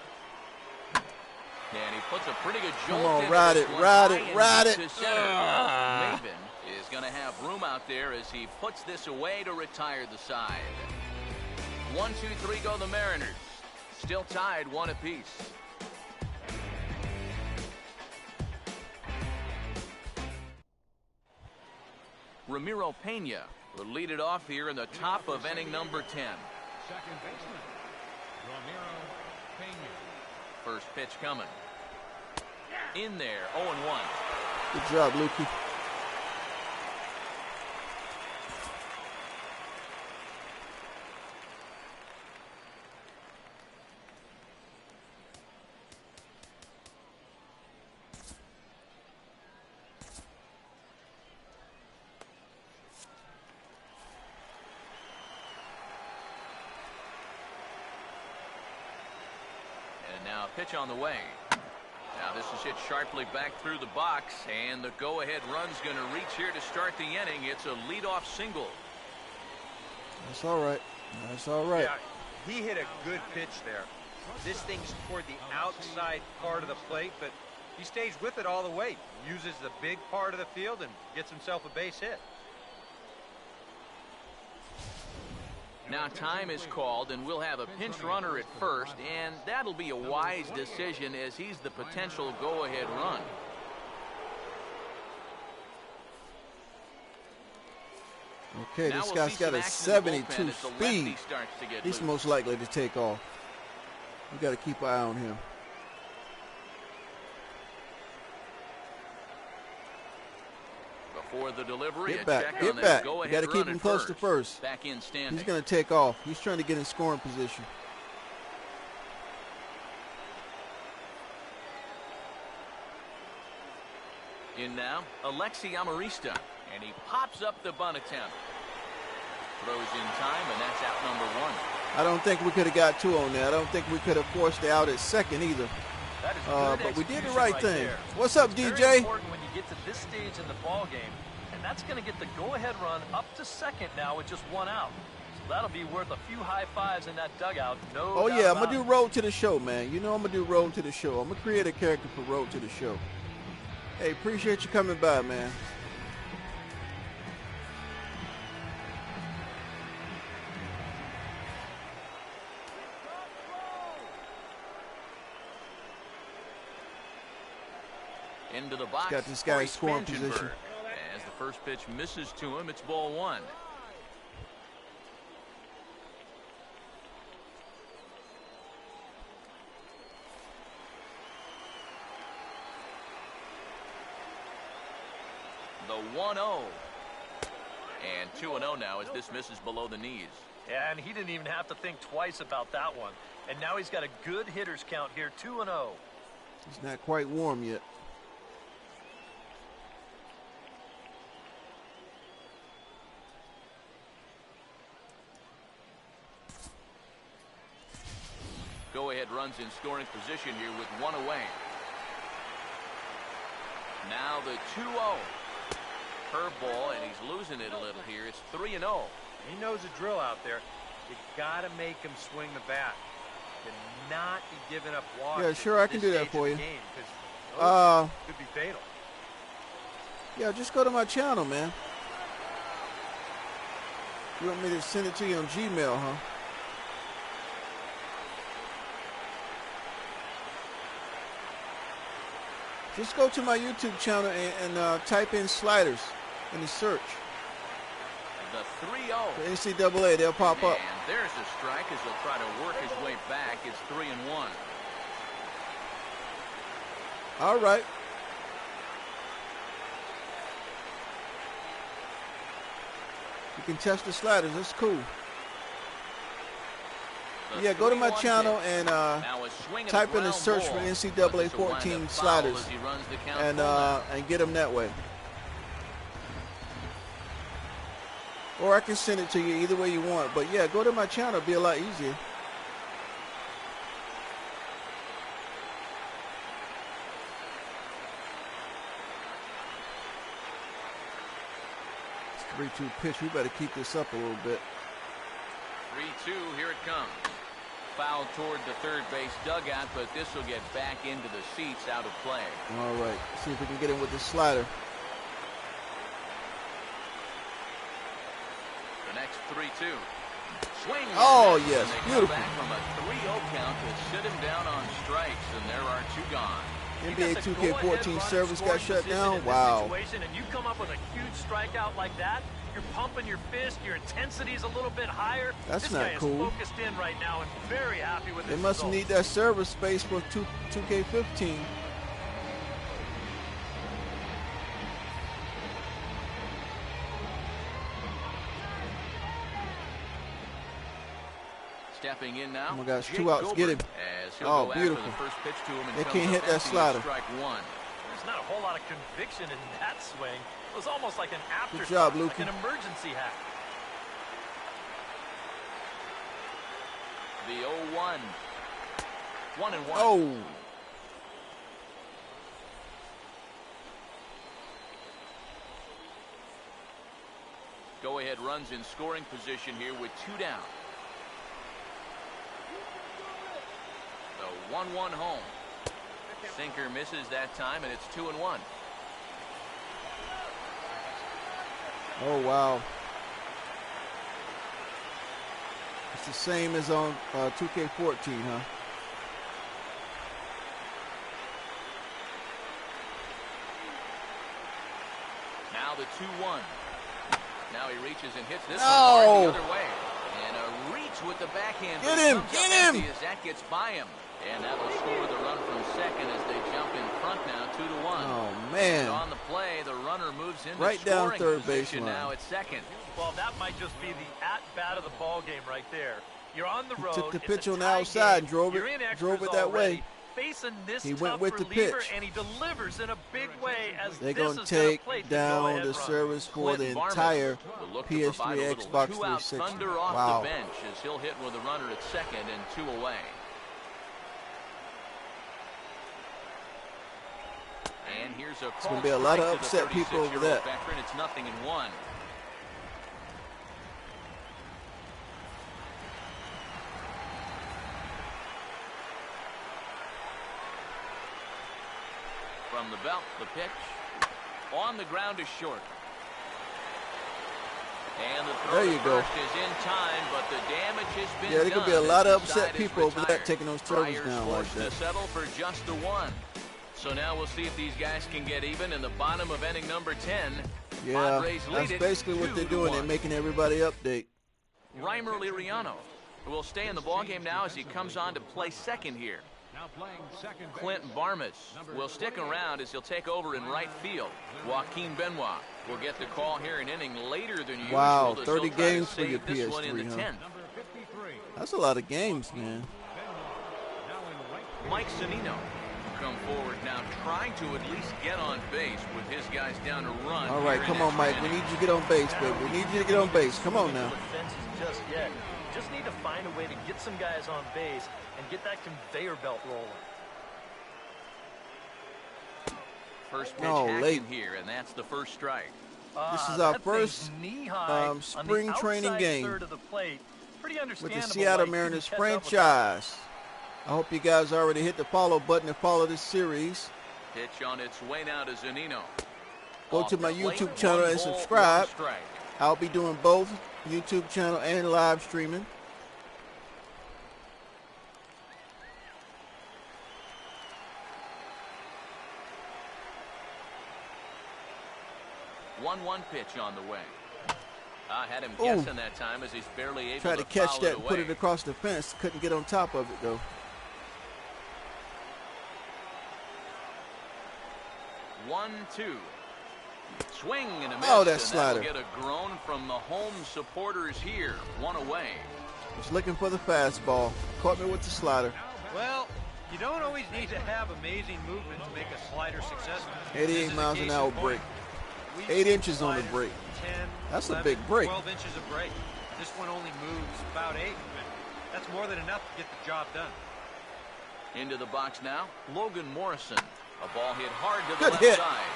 And he puts a pretty good jolt. Come on, into ride this it, one. ride it, High ride into it. center. Maven is going to have room out there as he puts this away to retire the side. 1-2-3 go the Mariners. Still tied, one apiece. Ramiro Pena will lead it off here in the top of inning number 10. Second baseman, Ramiro Pena. First pitch coming. In there, 0-1. Good job, Lukey. And now a pitch on the way. Now this is hit sharply back through the box, and the go-ahead run's going to reach here to start the inning. It's a leadoff single. That's all right. That's all right. Yeah, he hit a good pitch there. This thing's toward the outside part of the plate, but he stays with it all the way. Uses the big part of the field and gets himself a base hit. Now time is called, and we'll have a pinch runner at first, and that'll be a wise decision as he's the potential go-ahead run. Okay, Now this we'll guy's see got some a action in the bullpen 72 as the lefty speed. starts to get He's loose. most likely to take off. We got to keep an eye on him. Before the delivery, Get a back, check get on that back. You go-ahead got to keep run him at close to first. Back in standing. He's going to take off. He's trying to get in scoring position. In now, Alexi Amarista, and he pops up the bunt attempt. Throws in time, and that's out number 1. I don't think we could have got 2 on there. I don't think we could have forced it out at second either. That is But we did the execution right thing. there. What's up, It's very DJ? important when you get to this stage in the ball game, and that's going to get the go-ahead run up to second now with just 1 out. So that'll be worth a few high fives in that dugout. No Oh, doubt yeah, I'm about going to do it. Road to the Show, man. You know I'm going to do Road to the Show. I'm going to create a character for Road to the Show. Hey, appreciate you coming by, man. Into the box. Got this guy in Corey scoring Spangenberg. position. As the first pitch misses to him, it's ball 1. The 1-0. And 2-0 now as this misses below the knees. Yeah, and he didn't even have to think twice about that one. And now he's got a good hitters count here, 2-0. He's not quite warm yet. Go-ahead runs in scoring position here with one away. Now the 2-0. Curveball, and he's losing it a little here. It's 3-0. He knows the drill out there. You got to make him swing the bat. Cannot be giving up walks. Yeah, sure, I can do that for you. Could be fatal. Yeah, just go to my channel, man. You want me to send it to you on Gmail, huh? Just go to my YouTube channel and type in sliders in the search. The 3-0. The NCAA, they'll pop up. And there's a strike as he'll try to work his way back. It's 3-1. All right. You can test the sliders. That's cool. Yeah, go to my channel and type in the search for NCAA 14 sliders and get them that way. Or I can send it to you either way you want. But yeah, go to my channel. It'll be a lot easier. It's 3-2 pitch. We better keep this up a little bit. 3-2, here it comes. Foul toward the third base dugout, but this will get back into the seats, out of play. All right, see if we can get him with this slider. The next 3-2. Swing. Oh, yes, and they beautiful. come back from a 3-0 count to sit him down on strikes, and there are two gone. NBA 2K14 service got shut down. Wow. And you come up with a huge strikeout like that, you're pumping your fist, your intensity's a little bit higher. That's this not guy cool. Is focused in right now and very happy with They his must results. need that server space for 2K15. Stepping in now. Oh my gosh, Jake 2 outs. Get him. As he'll Oh, go after beautiful. the first pitch to him and They comes can't up hit that empty, slider. Strike one. There's not a whole lot of conviction in that swing. It was almost like an afterthought, job, like Lukey. an emergency hack. The 0-1. 1-1. Oh. Go-ahead runs in scoring position here with 2 down. The 1-1 home. Sinker misses that time, and it's 2-1. Oh, wow. It's the same as on 2K14, huh? Now the 2-1. Now he reaches and hits this No! one hard the other way. And a reach with the backhand. Get but he him! comes Get up him! empty as that gets by him. And that'll score the run from second as they jump in front now, 2-1. Oh, man. And on the play, the runner moves into Right down scoring third position baseline. now at second. Well, that might just be the at-bat of the ball game right there. You're on the road. Took the it's pitch a on the tie outside game. and drove You're in it extras that already. way. Facing this He tough went with the reliever, pitch. and he delivers in a big way as They're this going to is gonna take play the down go-ahead the run. service for the Clinton Varmus entire will look to provide a PS3 little Xbox two-out 360. thunder off Wow. the bench as he'll hit with a runner at second and 2 away. And here's a gonna be a lot of strike upset to the people over 36-year-old that. veteran. It's 0-1. From the belt, the pitch on the ground is short. And the throw There you to go. first is in time, but the damage has been Yeah, there could be a done lot as of the upset side is people over that retired. taking those servers Friars down like forced that. to settle for just the 1. So now we'll see if these guys can get even in the bottom of inning number 10. Yeah, Padres lead that's it basically what they're doing. They're 2-1. making everybody update. Reimer Liriano will stay in the ballgame now as he comes on to play second here. Now playing second base. Clint Barmas will stick around as he'll take over in right field. Joaquin Benoit will get the call here an inning later than usual. Wow, as 30 he'll try to games for your save this one in the PS3, huh? 10th. Number 53. That's a lot of games, man. Now in right. Mike Zunino will come forward now, trying to at least get on base with his guys down to run. All right, here in come on, extra Mike. We innings. need you to get on base, baby. We need you to get on base. Come on now. The fences just yet. You just need to find a way to get some guys on base and get that conveyor belt rolling. First pitch No, hacking late. here, and that's the first strike. This is our That first thing's knee-high on the spring training outside game third of the plate. Pretty with the understandable Seattle why he Mariners couldn't catch up with that. franchise. I hope you guys already hit the follow button to follow this series. Pitch on its way now to Zunino. Go Off to my the plate, YouTube channel one and ball, subscribe. one strike. I'll be doing both YouTube channel and live streaming. One pitch on the way. I had him Ooh. guessing that time as he's barely able Tried to catch foul that it and away. put it across the fence. Couldn't get on top of it, though. 1-2. Swing and a miss. Oh, that and slider. That'll get a groan from the home supporters here. One away. Was looking for the fastball. Caught me with the slider. Well, you don't always need to have amazing movement to make a slider successful. 88 This is a miles an case hour in point. break. We've 8 seen inches on the sliders break. 10, That's a 11, big break. 12 inches of break. This one only moves about 8. That's more than enough to get the job done. Into the box now, Logan Morrison. A ball hit hard to the Good left hit. side.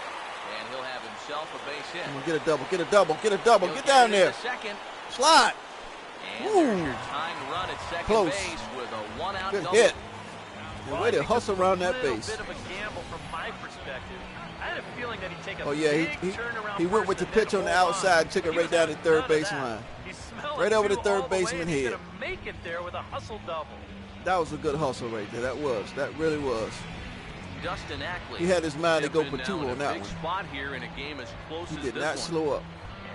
And he'll have himself a base hit. Come on, get a double, get a double, get a double. He'll Get get down it there. into second. Slide. And Ooh. there's your timed run at second Close. base with a one-out Good double. hit. The Well, way I to think hustle this was around that a little base. bit of a gamble from my perspective. I had a feeling that he'd take a Oh, yeah, big he turn around went first with the and then pitch on the hold outside and took it He right was down having the third none of baseline that. line. He smelled Right it over the too third all the way, baseman and he's head. gonna make it there with a hustle double. That was a good hustle right there. That was. That really was. Dustin Ackley. He had his mind to go stepping for two now in on a that big one. spot here in a game as close He as did this not one. slow up.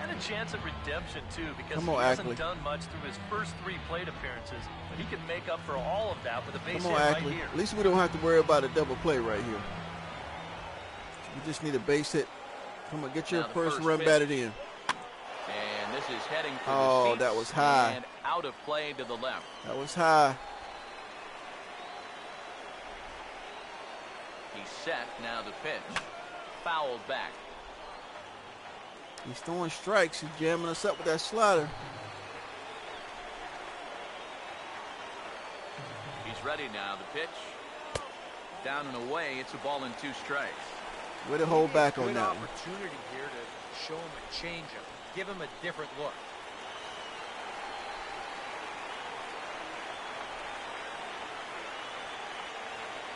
And a chance at redemption, too, because Come he on, hasn't Ackley. done much through his first 3 plate appearances. But he can make up for all of that with a base Come hit on, right Ackley. here. At least we don't have to worry about a double play right here. We just need a base hit. Come on, get your Now the first first run pitch. batted in. And this is heading for Oh, the seats that was high. and out of play to the left. That was high. He's set. Now the pitch. Fouled back. He's throwing strikes. He's jamming us up with that slider. He's ready now. The pitch. Down and away. It's a ball and 2 strikes. Way to hold back on Good that one. opportunity here to show him a changeup. Give him a different look.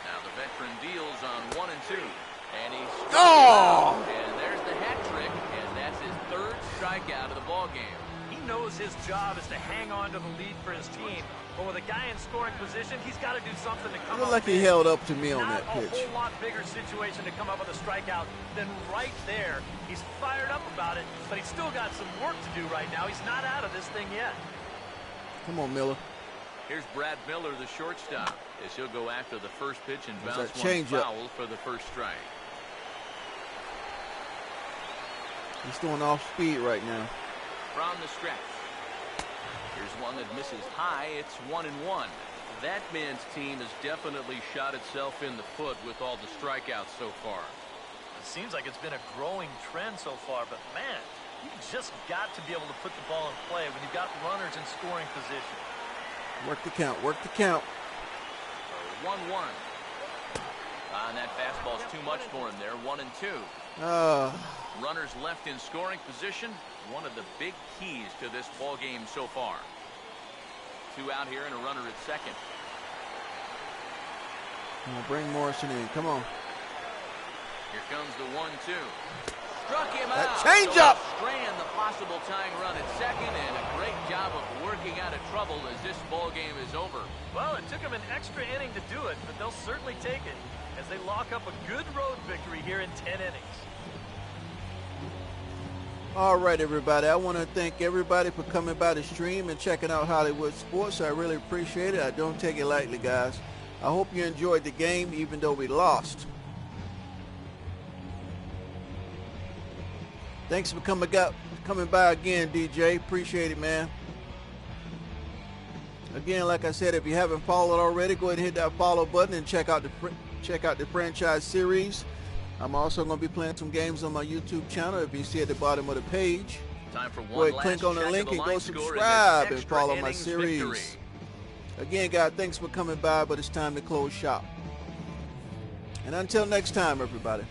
Now the veteran deals on 1 and 2. And he's Oh! And there's the hat trick. And that's his 3rd strikeout of the ball game. He knows his job is to hang on to the lead for his team. But with a guy in scoring position, he's got to do something to come Looked up like he big. held up to me on Not that pitch. a whole lot bigger situation to come up with a strikeout than right there. He's fired up about it, but he's still got some work to do right now. He's not out of this thing yet. Come on, Miller. Here's Brad Miller, the shortstop, as he'll go after the first pitch and There's bounce that one changeup. foul for the first strike. He's throwing off speed right now. From the stretch. Here's one that misses high. It's 1 and 1. That man's team has definitely shot itself in the foot with all the strikeouts so far. It seems like it's been a growing trend so far, but man, you just got to be able to put the ball in play when you've got runners in scoring position. Work the count. Work the count. 1-1. And that fastball's too much for him there. 1 and 2. Runners left in scoring position. One of the big keys to this ball game so far. 2 out here and a runner at second. Come on, bring Morrison in. Come on. Here comes the 1-2. Struck him That out. changeup. So strand the possible tying run at second, and a great job of working out of trouble as this ball game is over. Well, it took them an extra inning to do it, but they'll certainly take it as they lock up a good road victory here in 10 innings. All right, everybody. I want to thank everybody for coming by the stream and checking out Hollywood Sports. I really appreciate it. I don't take it lightly, guys. I hope you enjoyed the game, even though we lost. Thanks for coming by again, DJ. Appreciate it, man. Again, like I said, if you haven't followed already, go ahead and hit that follow button and check out the franchise series. I'm also going to be playing some games on my YouTube channel. If you see at the bottom of the page, Time for go one ahead, last click on the check link of and line go score in this subscribe and extra follow my innings series. victory. Again, guys, thanks for coming by, but it's time to close shop. And until next time, everybody.